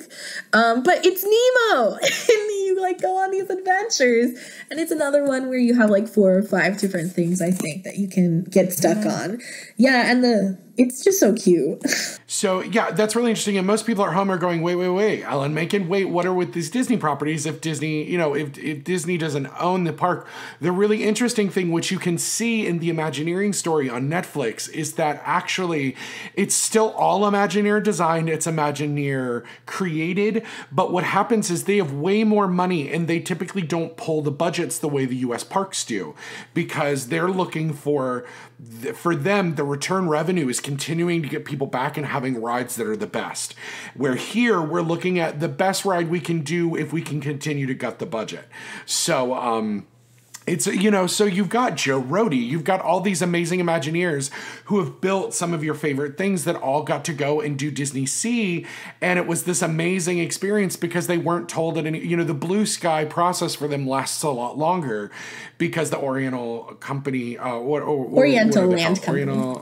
But it's Nemo! And you, go on these adventures. And it's another one where you have, 4 or 5 different things, I think, that you can get stuck on. Yeah, and it's just so cute. So, yeah, that's really interesting. And most people at home are going, wait, Alan Menken, what are with these Disney properties if Disney, if Disney doesn't own the park? The really interesting thing, which you can see in the Imagineering story on Netflix, is that actually it's still all Imagineer designed, it's Imagineer created, but what happens is they have way more money and they typically don't pull the budgets the way the U.S. parks do, because they're looking for them, the return revenue is continuing to get people back and having rides that are the best. Where here, we're looking at the best ride we can do if we can continue to gut the budget. So, it's, so you've got Joe Rohde, you've got all these amazing Imagineers who have built some of your favorite things that all got to go and do DisneySea. And it was this amazing experience because they weren't told that the Blue Sky process for them lasts a lot longer because the Oriental Company, Oriental Land Company.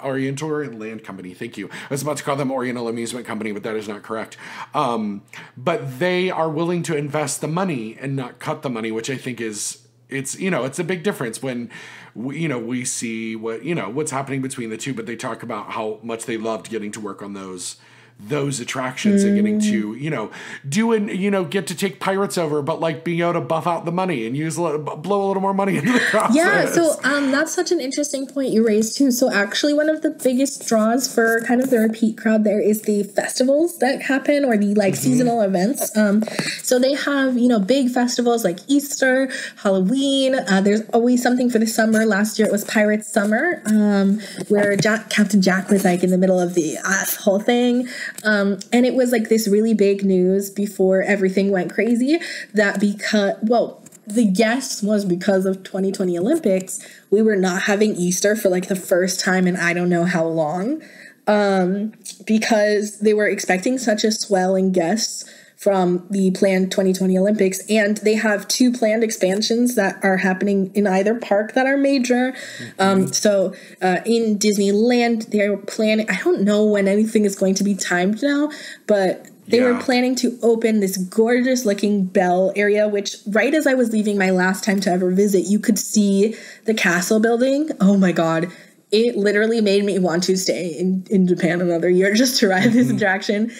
Oriental Land Company, thank you. I was about to call them Oriental Amusement Company, but that is not correct. But they are willing to invest the money and not cut the money, which I think is... It's a big difference when, we see what's happening between the two, but they talk about how much they loved getting to work on those attractions and getting to, get to take pirates over, but being able to buff out the money and blow a little more money into the process. Yeah, so that's such an interesting point you raised too. So actually one of the biggest draws for kind of the repeat crowd there is the festivals that happen, or the seasonal events. So they have, big festivals like Easter, Halloween. There's always something for the summer. Last year it was Pirates Summer, where Captain Jack was in the middle of the whole thing. And it was this really big news before everything went crazy that the guess was because of 2020 Olympics, we were not having Easter for the first time in I don't know how long, because they were expecting such a swell in guests from the planned 2020 Olympics. And they have 2 planned expansions that are happening in either park that are major. So in Disneyland, they're planning, I don't know when anything is going to be timed now, but they were planning to open this gorgeous looking bell area, which right as I was leaving my last time to ever visit, you could see the castle building. Oh my God. It literally made me want to stay in Japan another year just to ride this attraction.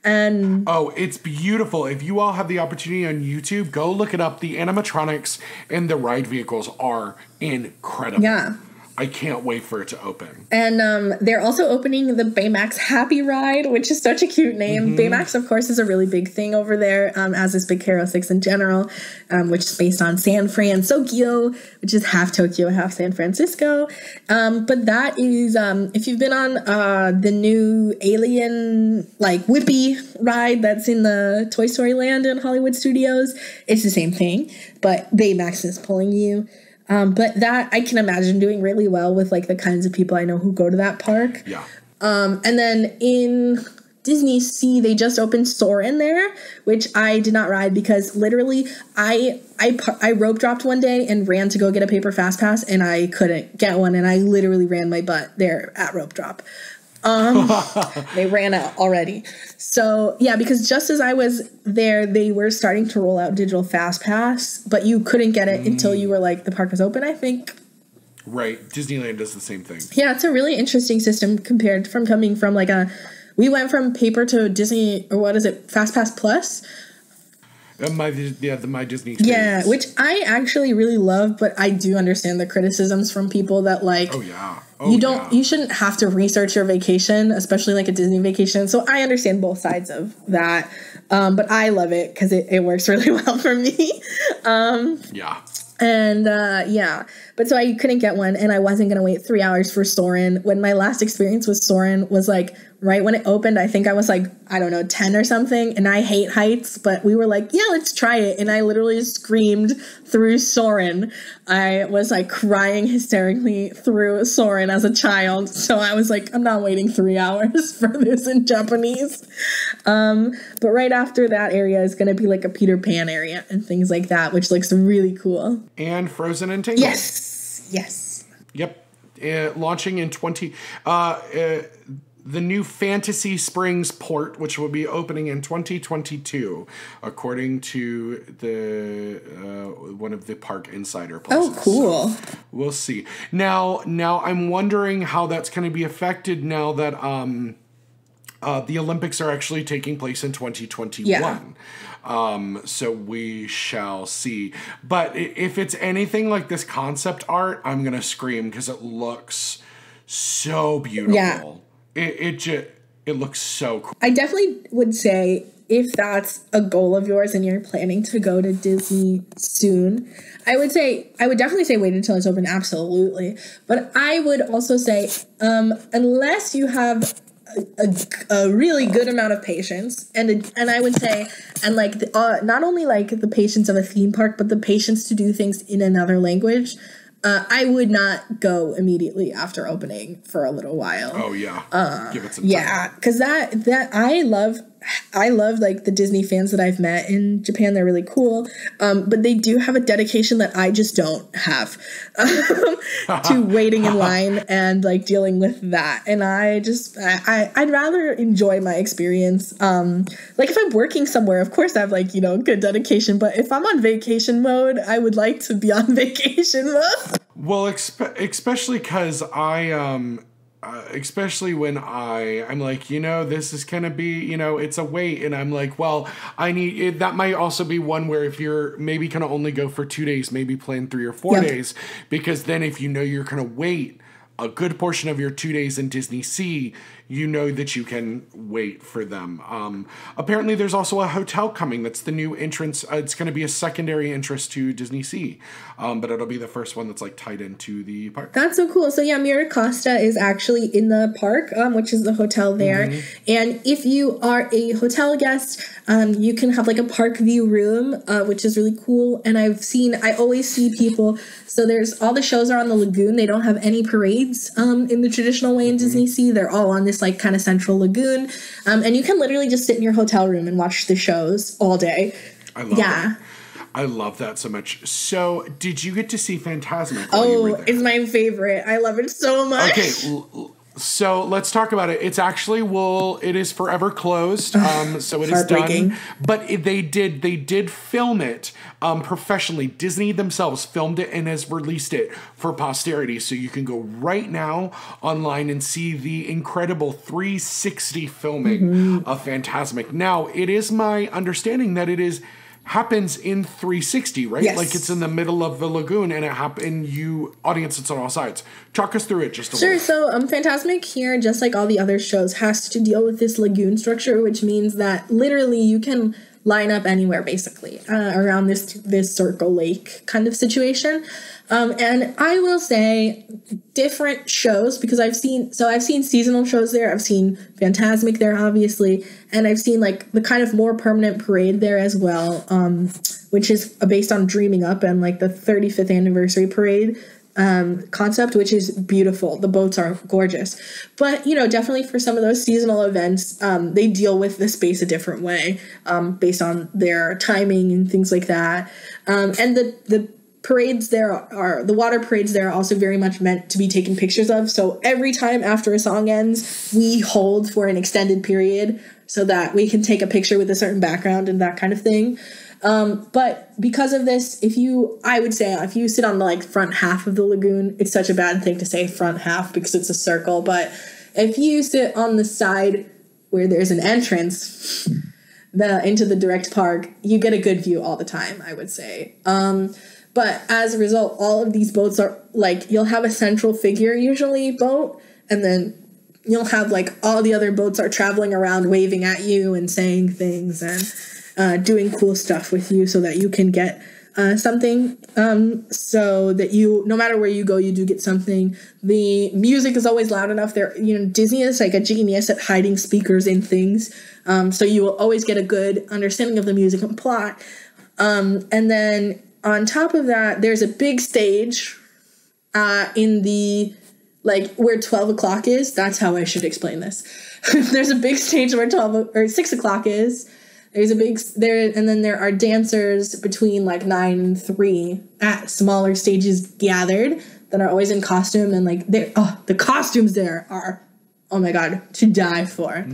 And it's beautiful. If you all have the opportunity on YouTube, go look it up. The animatronics and the ride vehicles are incredible. Yeah. I can't wait for it to open. And they're also opening the Baymax Happy Ride, which is such a cute name. Baymax, of course, is a really big thing over there, as is Big Hero 6 in general, which is based on San Francisco, which is half Tokyo, half San Francisco. But that is, if you've been on the new Alien, Whippy ride that's in the Toy Story Land in Hollywood Studios, it's the same thing, but Baymax is pulling you. But that I can imagine doing really well with the kinds of people I know who go to that park. Yeah. And then in DisneySea, they just opened Soarin' there, which I did not ride because literally I rope dropped one day and ran to go get a paper fast pass and I couldn't get one, and I literally ran my butt there at rope drop. They ran out already. So yeah, because just as I was there, they were starting to roll out digital fast pass, but you couldn't get it until you were the park was open, I think. Right. Disneyland does the same thing. Yeah, it's a really interesting system compared from coming from we went from paper to Disney, or what is it, Fast Pass Plus? The My Disney experience. Yeah, which I actually really love, but I do understand the criticisms from people that you shouldn't have to research your vacation, especially a Disney vacation. So I understand both sides of that. But I love it because it works really well for me. Yeah. And yeah, but so I couldn't get one, and I wasn't gonna wait 3 hours for Soarin'. When my last experience with Soarin' was like right when it opened, I think I was like, I don't know, 10 or something, and I hate heights, but we were like, yeah, let's try it, and I literally screamed through Soarin'. I was like crying hysterically through Soarin' as a child, so I was like, I'm not waiting 3 hours for this in Japanese. But right after that area is gonna be like a Peter Pan area and things like that, which looks really cool. And Frozen and Tangled. Yes. Yep. Launching in the new Fantasy Springs port, which will be opening in 2022, according to the one of the park insider places. Oh, cool. So we'll see. Now I'm wondering how that's going to be affected now that the Olympics are actually taking place in 2021. Yeah. So we shall see. But if it's anything like this concept art, I'm going to scream because it looks so beautiful. Yeah. It looks so cool. I definitely would say if that's a goal of yours and you're planning to go to Disney soon, I would definitely say wait until it's open. Absolutely. But I would also say, unless you have a really good amount of patience, and I would say, and like not only like the patience of a theme park, but the patience to do things in another language, I would not go immediately after opening for a little while. Oh yeah, give it some time. Yeah, because that I love like the Disney fans that I've met in Japan. They're really cool, but they do have a dedication that I just don't have to waiting in line and like dealing with that. And I'd rather enjoy my experience. Like if I'm working somewhere, of course I have like, good dedication. But if I'm on vacation mode, I would like to be on vacation mode. Well, especially because especially when I'm like, this is going to be, it's a wait. And I'm like, well, that might also be one where if you're maybe going to only go for 2 days, maybe plan 3 or 4 days, because then if you're going to wait a good portion of your 2 days in DisneySea, that you can wait for them. Apparently there's also a hotel coming. That's the new entrance. It's going to be a secondary entrance to DisneySea, but it'll be the first one that's like tied into the park. That's so cool. So yeah, Miracosta is actually in the park, which is the hotel there. Mm-hmm. And if you are a hotel guest, you can have like a park view room, which is really cool. And I always see people. So all the shows are on the lagoon. They don't have any parades in the traditional way in DisneySea. They're all on this like kind of central lagoon. And you can literally just sit in your hotel room and watch the shows all day. I love that. I love that so much. So did you get to see Fantasmic while you were there? It's my favorite. I love it so much. Okay, so let's talk about it. It's actually, it is forever closed. So it is done. But they did film it professionally. Disney themselves filmed it and has released it for posterity. So you can go right now online and see the incredible 360 filming of Fantasmic. Now, it is my understanding that it happens in 360, right? Yes. Like it's in the middle of the lagoon and audience sits on all sides. Talk us through it just a little. Sure. So Fantasmic here, just like all the other shows, has to deal with this lagoon structure, which means that literally you can line up anywhere basically around this circle lake kind of situation. And I will say different shows, because I've seen seasonal shows there. I've seen Fantasmic there, obviously. And I've seen like the kind of more permanent parade there as well, which is based on Dreaming Up and like the 35th anniversary parade concept, which is beautiful. The boats are gorgeous. But, definitely for some of those seasonal events, they deal with the space a different way based on their timing and things like that. And the parades there the water parades there are also very much meant to be taken pictures of. So every time after a song ends, we hold for an extended period so that we can take a picture with a certain background and that kind of thing. But because of this, I would say if you sit on the like front half of the lagoon, it's such a bad thing to say front half because it's a circle. But if you sit on the side where there's an entrance into the direct park, you get a good view all the time, I would say. But as a result, all of these boats are like, you'll have a central figure, usually boat, and then you'll have like all the other boats are traveling around waving at you and saying things and doing cool stuff with you so that you can get something, so that you, no matter where you go, you do get something. The music is always loud enough. There, Disney is like a genius at hiding speakers in things, so you will always get a good understanding of the music and plot. And then on top of that, there's a big stage in the, like, where 12 o'clock is. That's how I should explain this. There's a big stage where 6 o'clock is. There's a big there, and then there are dancers between like 9 and 3 at smaller stages gathered that are always in costume, and like the costumes there are, oh my god, to die for.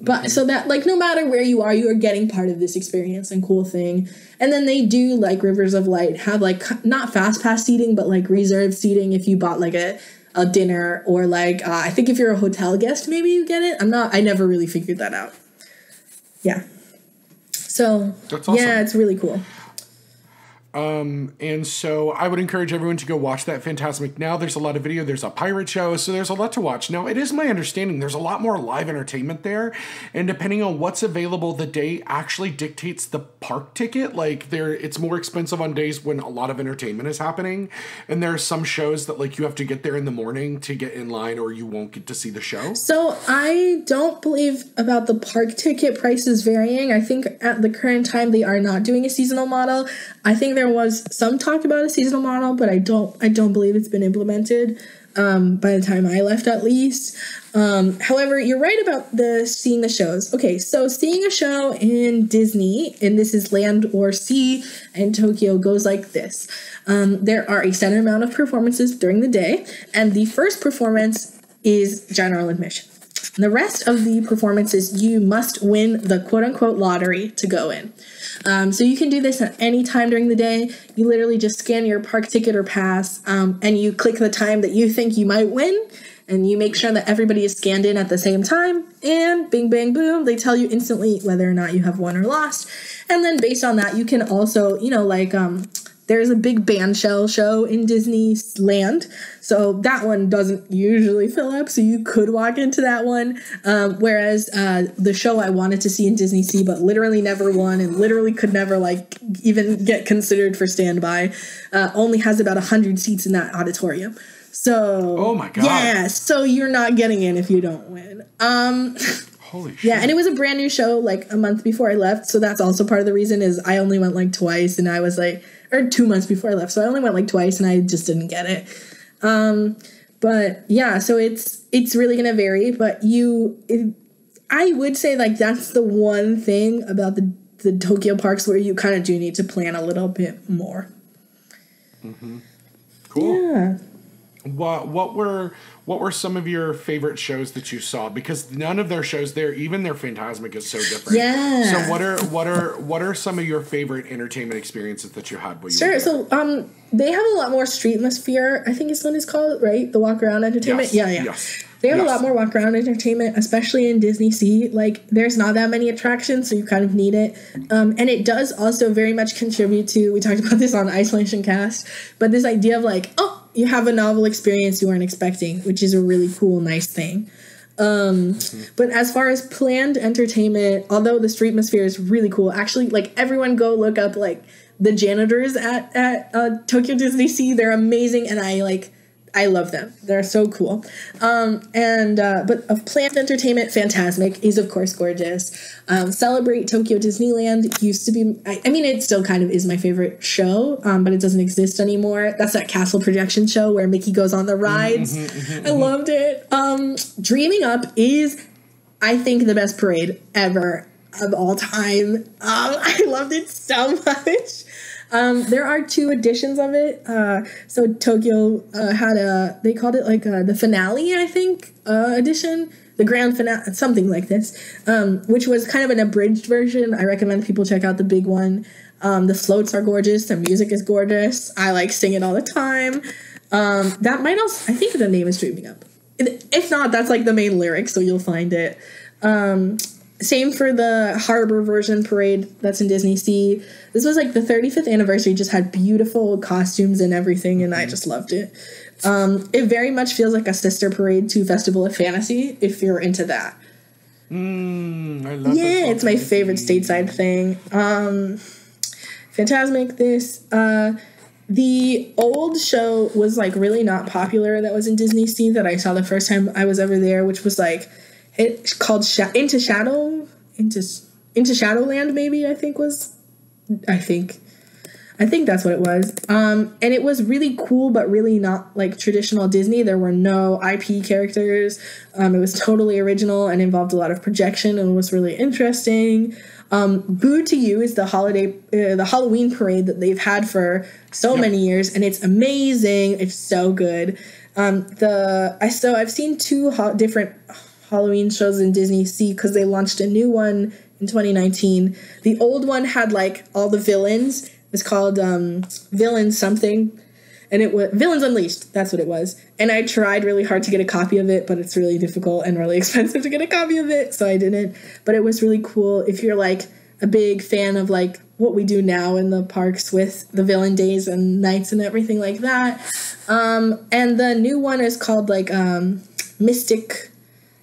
But so that, like, no matter where you are getting part of this experience and cool thing. And then they do, like, Rivers of Light have like not fast pass seating, but like reserved seating if you bought like a dinner, or like I think if you're a hotel guest, maybe you get it. I never really figured that out. Yeah. So that's awesome. Yeah, it's really cool. And so I would encourage everyone to go watch that Fantasmic now. There's a lot of video. There's a pirate show, so there's a lot to watch. Now, it is my understanding there's a lot more live entertainment there, and depending on what's available the day actually dictates the park ticket. Like, it's more expensive on days when a lot of entertainment is happening, and there are some shows that, like, you have to get there in the morning to get in line, or you won't get to see the show. So I don't believe about the park ticket prices varying. I think at the current time they are not doing a seasonal model. I think there was some talk about a seasonal model, but I don't believe it's been implemented by the time I left, at least. However, you're right about seeing the shows. Okay, so seeing a show in Disney, and this is Land or Sea in Tokyo, goes like this. There are a set amount of performances during the day, and the first performance is general admission. The rest of the performances, you must win the quote-unquote lottery to go in. So you can do this at any time during the day. You literally just scan your park ticket or pass, and you click the time that you think you might win, and you make sure that everybody is scanned in at the same time, and bing, bang, boom, they tell you instantly whether or not you have won or lost. And then based on that, you can also, there's a big bandshell show in Disneyland, so that one doesn't usually fill up, so you could walk into that one, whereas the show I wanted to see in DisneySea but literally never won and literally could never, like, even get considered for standby, only has about 100 seats in that auditorium. So, oh my god, yeah, so you're not getting in if you don't win. Holy shit. Yeah, and it was a brand new show like a month before I left, so that's also part of the reason is I only went like twice, and I was like, or 2 months before I left, so I only went like twice, and I just didn't get it. But yeah, so it's really gonna vary, but I would say, like, that's the one thing about the Tokyo parks where you kind of do need to plan a little bit more. Cool. Yeah. What were some of your favorite shows that you saw? Because none of their shows there, even their Fantasmic, is so different. Yeah. So what are some of your favorite entertainment experiences that you had? Sure. So they have a lot more streetmosphere, I think is what it's called, right? The walk around entertainment. Yes. Yeah. Yes. They have a lot more walk around entertainment, especially in DisneySea. Like, there's not that many attractions, so you kind of need it. And it does also very much contribute to, we talked about this on Isolation Cast, but this idea of like, oh, you have a novel experience you weren't expecting, which is a really cool, nice thing. But as far as planned entertainment, although the streetmosphere is really cool, actually, like, everyone go look up, like, the janitors at Tokyo DisneySea. They're amazing, and I love them. They're so cool. But of planned entertainment, Fantasmic is, of course, gorgeous. Celebrate Tokyo Disneyland used to be, I mean, it still kind of is my favorite show, but it doesn't exist anymore. That's that castle projection show where Mickey goes on the rides. I loved it. Dreaming Up is, I think, the best parade ever of all time. I loved it so much. There are 2 editions of it. So Tokyo had they called it like the finale, I think, edition, the grand finale, something like this, which was kind of an abridged version. I recommend people check out the big one. The floats are gorgeous. The music is gorgeous. I sing it all the time. That might also, I think the name is Dreaming Up. If not, that's like the main lyric, so you'll find it. Same for the harbor version parade that's in DisneySea. This was like the 35th anniversary, just had beautiful costumes and everything, and I just loved it. It very much feels like a sister parade to Festival of Fantasy, if you're into that. I love that. Yeah, it's my favorite stateside thing. Fantasmic, this. The old show was like really not popular that was in DisneySea that I saw the first time I was ever there, which was like it's called Into Shadowland, maybe. I think that's what it was. And it was really cool, but really not like traditional Disney. There were no IP characters. It was totally original and involved a lot of projection and was really interesting. Boo to You is the Halloween parade that they've had for so many years, and it's amazing. It's so good. I've seen two different Halloween shows in DisneySea because they launched a new one in 2019. The old one had like all the villains. It was called Villain something, and it was Villains Unleashed. That's what it was. And I tried really hard to get a copy of it, but it's really difficult and really expensive to get a copy of it, so I didn't. But it was really cool if you're like a big fan of like what we do now in the parks with the villain days and nights and everything like that. And the new one is called like Mystic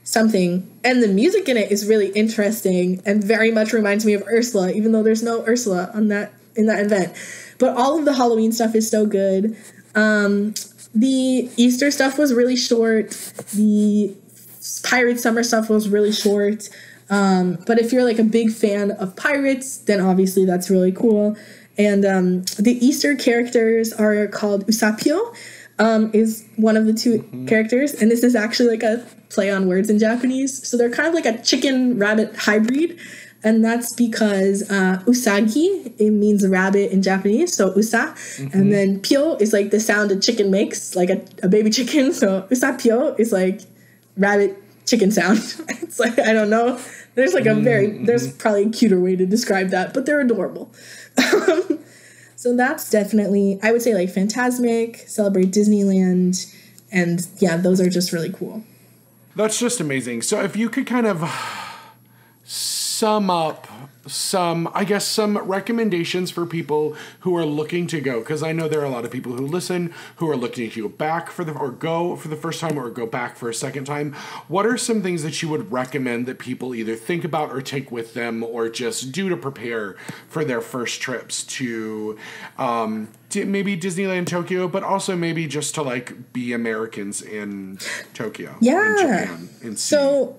something, and the music in it is really interesting and very much reminds me of Ursula, even though there's no Ursula in that event. But all of the Halloween stuff is so good. The Easter stuff was really short. The Pirate Summer stuff was really short. But if you're like a big fan of pirates, then obviously that's really cool. And the Easter characters are called Usapio, is one of the two characters. And this is actually like a play on words in Japanese. So they're kind of like a chicken-rabbit hybrid. And that's because usagi, it means rabbit in Japanese, so usa. And then pyo is like the sound a chicken makes, like a baby chicken. So usapyo is like rabbit chicken sound. It's like, I don't know. There's like there's probably a cuter way to describe that, but they're adorable. So that's definitely, I would say like Fantasmic, Celebrate Disneyland, and yeah, those are just really cool. That's just amazing. So if you could kind of sum up some recommendations for people who are looking to go, because I know there are a lot of people who listen who are looking to go back go for the first time or go back for a second time. What are some things that you would recommend that people either think about or take with them or just do to prepare for their first trips to maybe Disneyland Tokyo, but also maybe just to like be Americans in Tokyo, in Japan, and see? So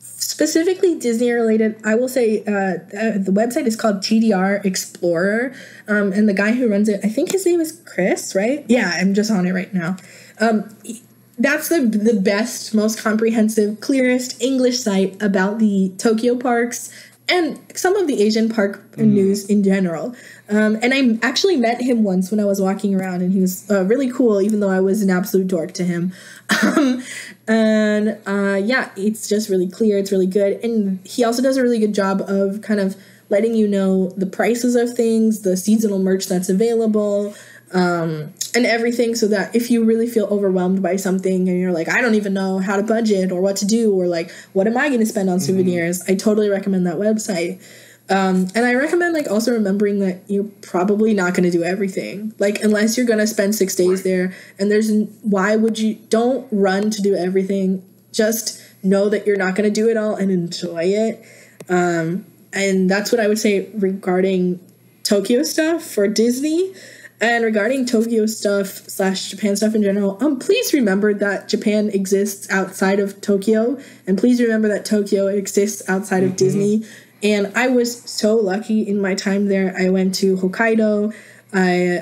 specifically Disney related, I will say the website is called TDR Explorer, and the guy who runs it, I think his name is Chris, right? Yeah, I'm just on it right now. That's the best, most comprehensive, clearest English site about the Tokyo parks and some of the Asian park news in general. And I actually met him once when I was walking around, and he was really cool, even though I was an absolute dork to him. Yeah, it's just really clear. It's really good. And he also does a really good job of kind of letting you know the prices of things, the seasonal merch that's available, and everything, so that if you really feel overwhelmed by something and you're like, I don't even know how to budget or what to do, or like, what am I going to spend on souvenirs? I totally recommend that website. And I recommend like also remembering that you're probably not going to do everything, like unless you're going to spend 6 days there, and don't run to do everything. Just know that you're not going to do it all and enjoy it. And that's what I would say regarding Tokyo stuff for Disney. And regarding Tokyo stuff / Japan stuff in general, please remember that Japan exists outside of Tokyo, and please remember that Tokyo exists outside of Disney. And I was so lucky in my time there. I went to Hokkaido,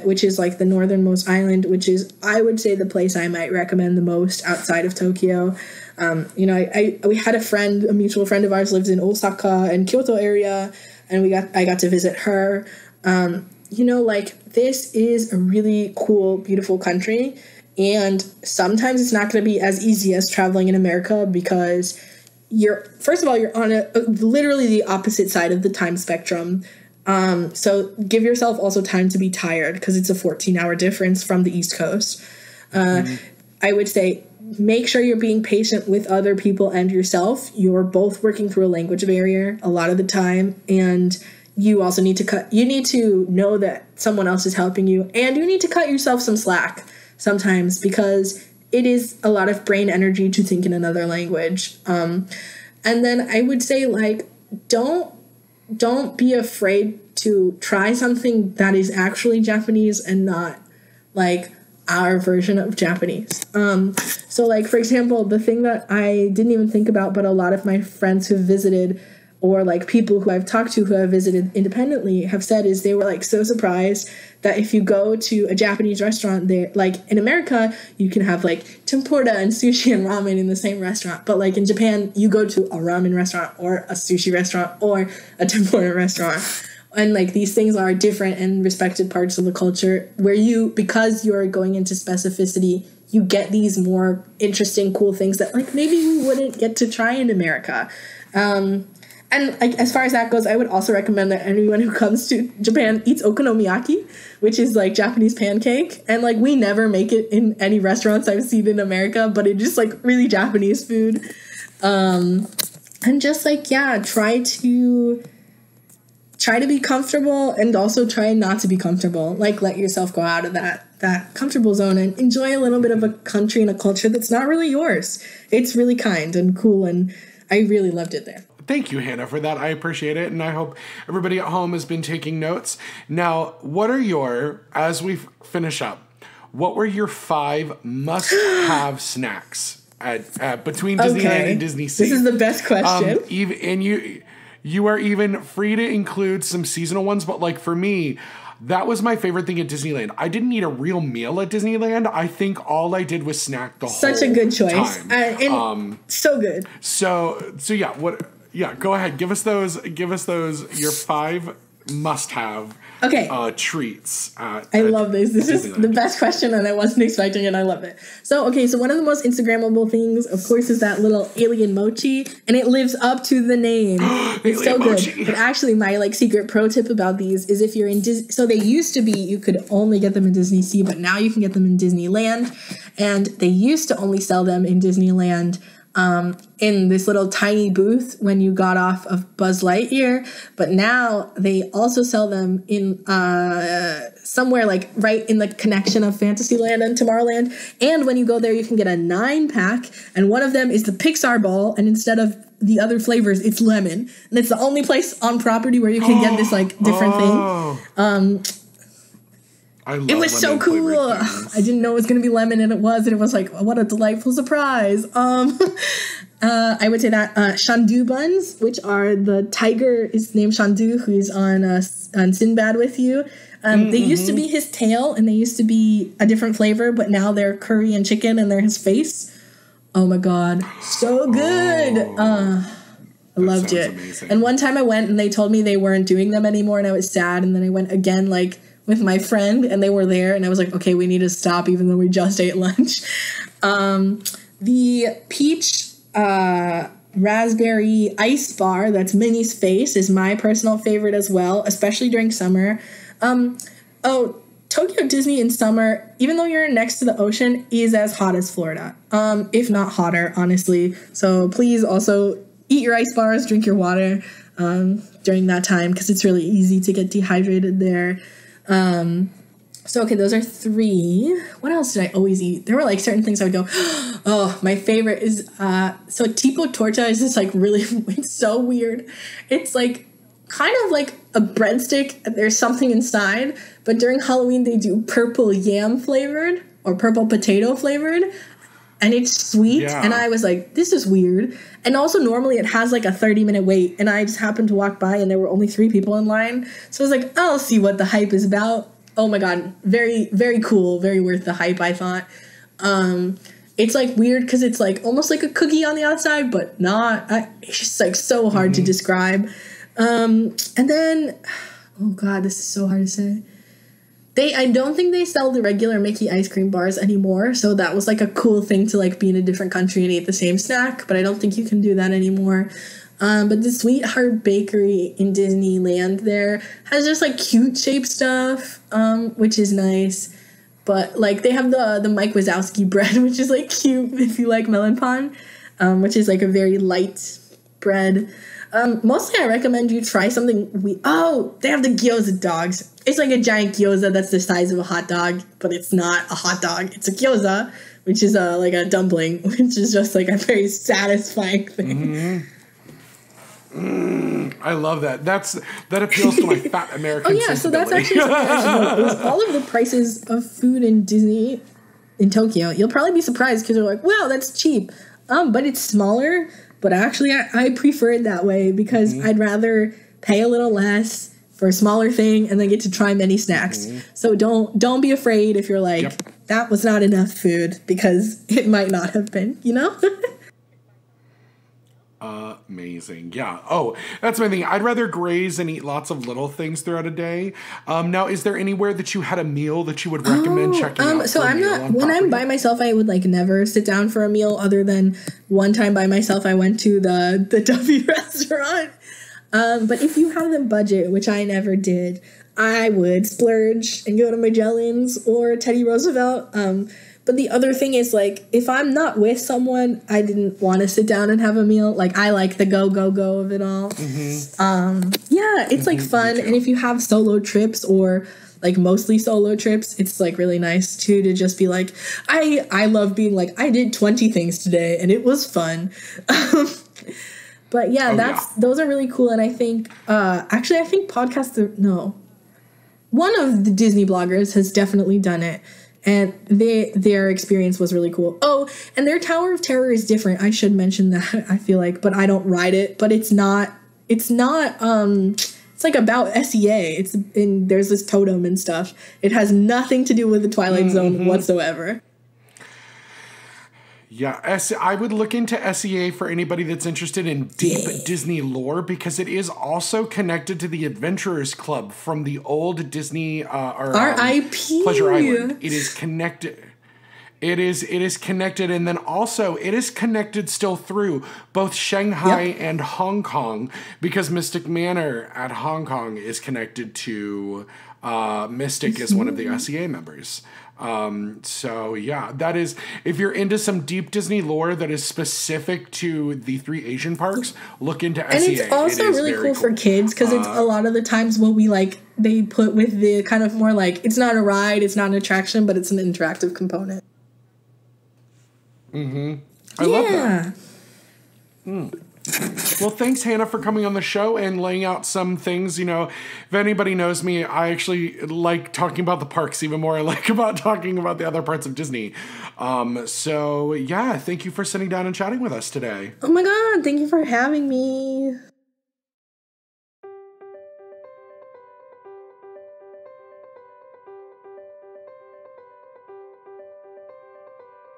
which is like the northernmost island, which is, I would say, the place I might recommend the most outside of Tokyo. We had a mutual friend of ours lives in Osaka and Kyoto area, and I got to visit her. This is a really cool, beautiful country, and sometimes it's not going to be as easy as traveling in America, because you're on literally the opposite side of the time spectrum. So give yourself also time to be tired, because it's a 14-hour difference from the East Coast. I would say make sure you're being patient with other people and yourself. You're both working through a language barrier a lot of the time, and you also need to know that someone else is helping you, and you need to cut yourself some slack sometimes, because it is a lot of brain energy to think in another language. And then I would say, like, don't be afraid to try something that is actually Japanese and not like our version of Japanese. So like, for example, the thing that I didn't even think about, but a lot of my friends who visited, or like people who I've talked to who have visited independently, have said is they were like so surprised that if you go to a Japanese restaurant there, like in America, you can have like tempura and sushi and ramen in the same restaurant. But like in Japan, you go to a ramen restaurant or a sushi restaurant or a tempura restaurant. And like these things are different and respected parts of the culture where you, because you're going into specificity, you get these more interesting, cool things that like maybe you wouldn't get to try in America. And like, as far as that goes, I would also recommend that anyone who comes to Japan eats okonomiyaki, which is like Japanese pancake. And like we never make it in any restaurants I've seen in America, but it's just like really Japanese food. And just like, yeah, try to be comfortable and also try not to be comfortable. Like let yourself go out of that comfortable zone and enjoy a little bit of a country and a culture that's not really yours. It's really kind and cool, and I really loved it there. Thank you, Hannah, for that. I appreciate it, and I hope everybody at home has been taking notes. Now, what are your, as we finish up, what were your 5 must-have snacks at between Disneyland and DisneySea? This is the best question. And you are even free to include some seasonal ones, but like for me, that was my favorite thing at Disneyland. I didn't eat a real meal at Disneyland. I think all I did was snack the whole time. Such a good choice. And so good. So yeah, go ahead. Give us those your 5 must-have treats. I love this. This is the best question, and I wasn't expecting it. I love it. So one of the most Instagrammable things, of course, is that little alien mochi, and it lives up to the name. It's so good. But actually, my like secret pro tip about these is if you're in Disney. So they used to be you could only get them in DisneySea, but now you can get them in Disneyland, and they used to only sell them in Disneyland. In this little tiny booth when you got off of Buzz Lightyear, but now they also sell them in somewhere like right in the connection of Fantasyland and Tomorrowland. And when you go there, you can get a 9-pack, and one of them is the Pixar ball, and instead of the other flavors, it's lemon, and it's the only place on property where you can get this like different thing. It was so cool. I didn't know it was going to be lemon, and it was. And it was like, what a delightful surprise. I would say that Shandu buns, which are the tiger is named Shandu, who's on Sinbad with you. They used to be his tail, and they used to be a different flavor, but now they're curry and chicken, and they're his face. Oh my God. So good. I loved it. Amazing. And one time I went, and they told me they weren't doing them anymore, and I was sad. And then I went again, like, with my friend, and they were there, and I was like, okay, we need to stop even though we just ate lunch. The peach raspberry ice bar, that's Minnie's face, is my personal favorite as well, especially during summer. Tokyo Disney in summer, even though you're next to the ocean, is as hot as Florida, if not hotter, honestly. So please also eat your ice bars, drink your water during that time, because it's really easy to get dehydrated there. Those are 3. What else did I always eat? There were like certain things I would go, oh, my favorite is, tipo torta is just like really, it's so weird. It's like kind of like a breadstick. There's something inside, but during Halloween they do purple yam flavored or purple potato flavored, and it's sweet. Yeah. And I was like, this is weird. And also normally it has like a 30-minute wait, and I just happened to walk by and there were only 3 people in line. So I was like, I'll see what the hype is about. Oh my God. Very, very cool. Very worth the hype, I thought. It's like weird because it's like almost like a cookie on the outside, but not. It's just like so hard to describe. And then, oh God, this is so hard to say. I don't think they sell the regular Mickey ice cream bars anymore, so that was like a cool thing to like be in a different country and eat the same snack, but I don't think you can do that anymore. But the Sweetheart Bakery in Disneyland there has just like cute shaped stuff, which is nice. But like they have the Mike Wazowski bread, which is like cute if you like melon pan, which is like a very light bread. Mostly I recommend you try something. They have the gyoza dogs. It's like a giant gyoza that's the size of a hot dog, but it's not a hot dog. It's a gyoza, which is like a dumpling, which is just like a very satisfying thing. I love that. That appeals to my fat American Oh yeah, so that's actually something I should note, is all of the prices of food in Disney in Tokyo. You'll probably be surprised because you're like, wow, that's cheap. But it's smaller. But actually, I prefer it that way because I'd rather pay a little less for a smaller thing and then get to try many snacks. So don't be afraid if you're like, that was not enough food, because it might not have been, you know? Amazing. Yeah. Oh, that's my thing. I'd rather graze and eat lots of little things throughout a day. Now, is there anywhere that you had a meal that you would recommend checking out? So I'm not, when I'm by myself, I would like never sit down for a meal, other than one time by myself, I went to the Duffy restaurant. But if you have the budget, which I never did, I would splurge and go to Magellan's or Teddy Roosevelt. But the other thing is, like, if I'm not with someone, I didn't want to sit down and have a meal. Like, I like the go of it all. Yeah, it's like fun. And if you have solo trips or like mostly solo trips, it's like really nice too to just be like, I love being like, I did 20 things today and it was fun. But yeah, those are really cool. And I think, actually, I think one of the Disney bloggers has definitely done it. And their experience was really cool. Oh, and their Tower of Terror is different. I should mention that, I feel like, but I don't ride it. But it's like about SEA. There's this totem and stuff. It has nothing to do with the Twilight Zone whatsoever. Yeah, I would look into SEA for anybody that's interested in deep Disney lore, because it is also connected to the Adventurers Club from the old Disney R.I.P. Pleasure Island. It is connected. It is connected, and then also it is connected still through both Shanghai and Hong Kong, because Mystic Manor at Hong Kong is connected to Mystic as one of the SEA members. So yeah, that is, if you're into some deep Disney lore that is specific to the 3 Asian parks, look into SEA. And it's also really cool for kids, because it's a lot of the times what we like, they put with the kind of more like, it's not a ride, it's not an attraction, but it's an interactive component. I love that. Well, thanks, Hannah, for coming on the show and laying out some things. You know, if anybody knows me, I actually like talking about the parks even more. I like about talking about the other parts of Disney. So, yeah, thank you for sitting down and chatting with us today. Oh, my God. Thank you for having me.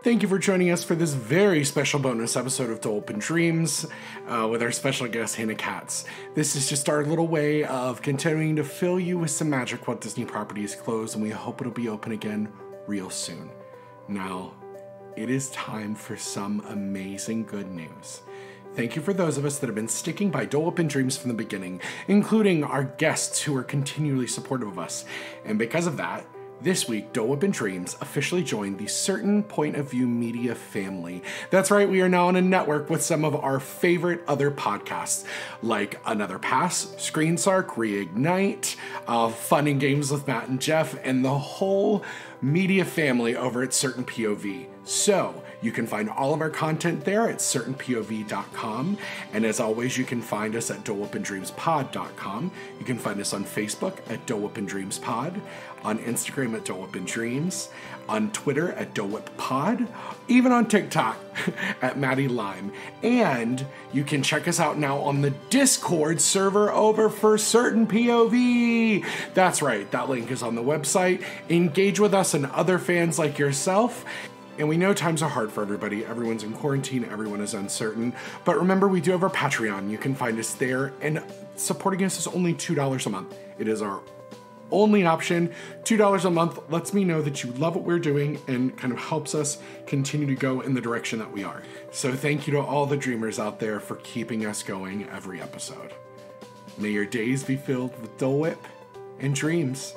Thank you for joining us for this very special bonus episode of Dolewhip Dreams with our special guest, Hannah Katz. This is just our little way of continuing to fill you with some magic while Disney properties close, and we hope it'll be open again real soon. Now, it is time for some amazing good news. Thank you for those of us that have been sticking by Dolewhip Dreams from the beginning, including our guests who are continually supportive of us. And because of that, this week, Dolewhip Dreams officially joined the Certain Point of View Media family. That's right, we are now on a network with some of our favorite other podcasts, like Another Pass, Screen Sark, Reignite, Fun and Games with Matt and Jeff, and the whole media family over at Certain POV. So, you can find all of our content there at certainpov.com. And as always, you can find us at dolewhipandreamspod.com. You can find us on Facebook at dolewhipandreamspod, on Instagram at dolewhipandreams, on Twitter at dolewhippod, even on TikTok at Maddie Lime. And you can check us out now on the Discord server over for Certain POV. That's right, that link is on the website. Engage with us and other fans like yourself. And we know times are hard for everybody. Everyone's in quarantine, everyone is uncertain. But remember, we do have our Patreon. You can find us there, and supporting us is only $2 a month. It is our only option. $2 a month lets me know that you love what we're doing and kind of helps us continue to go in the direction that we are. So thank you to all the dreamers out there for keeping us going every episode. May your days be filled with Dolewhip and dreams.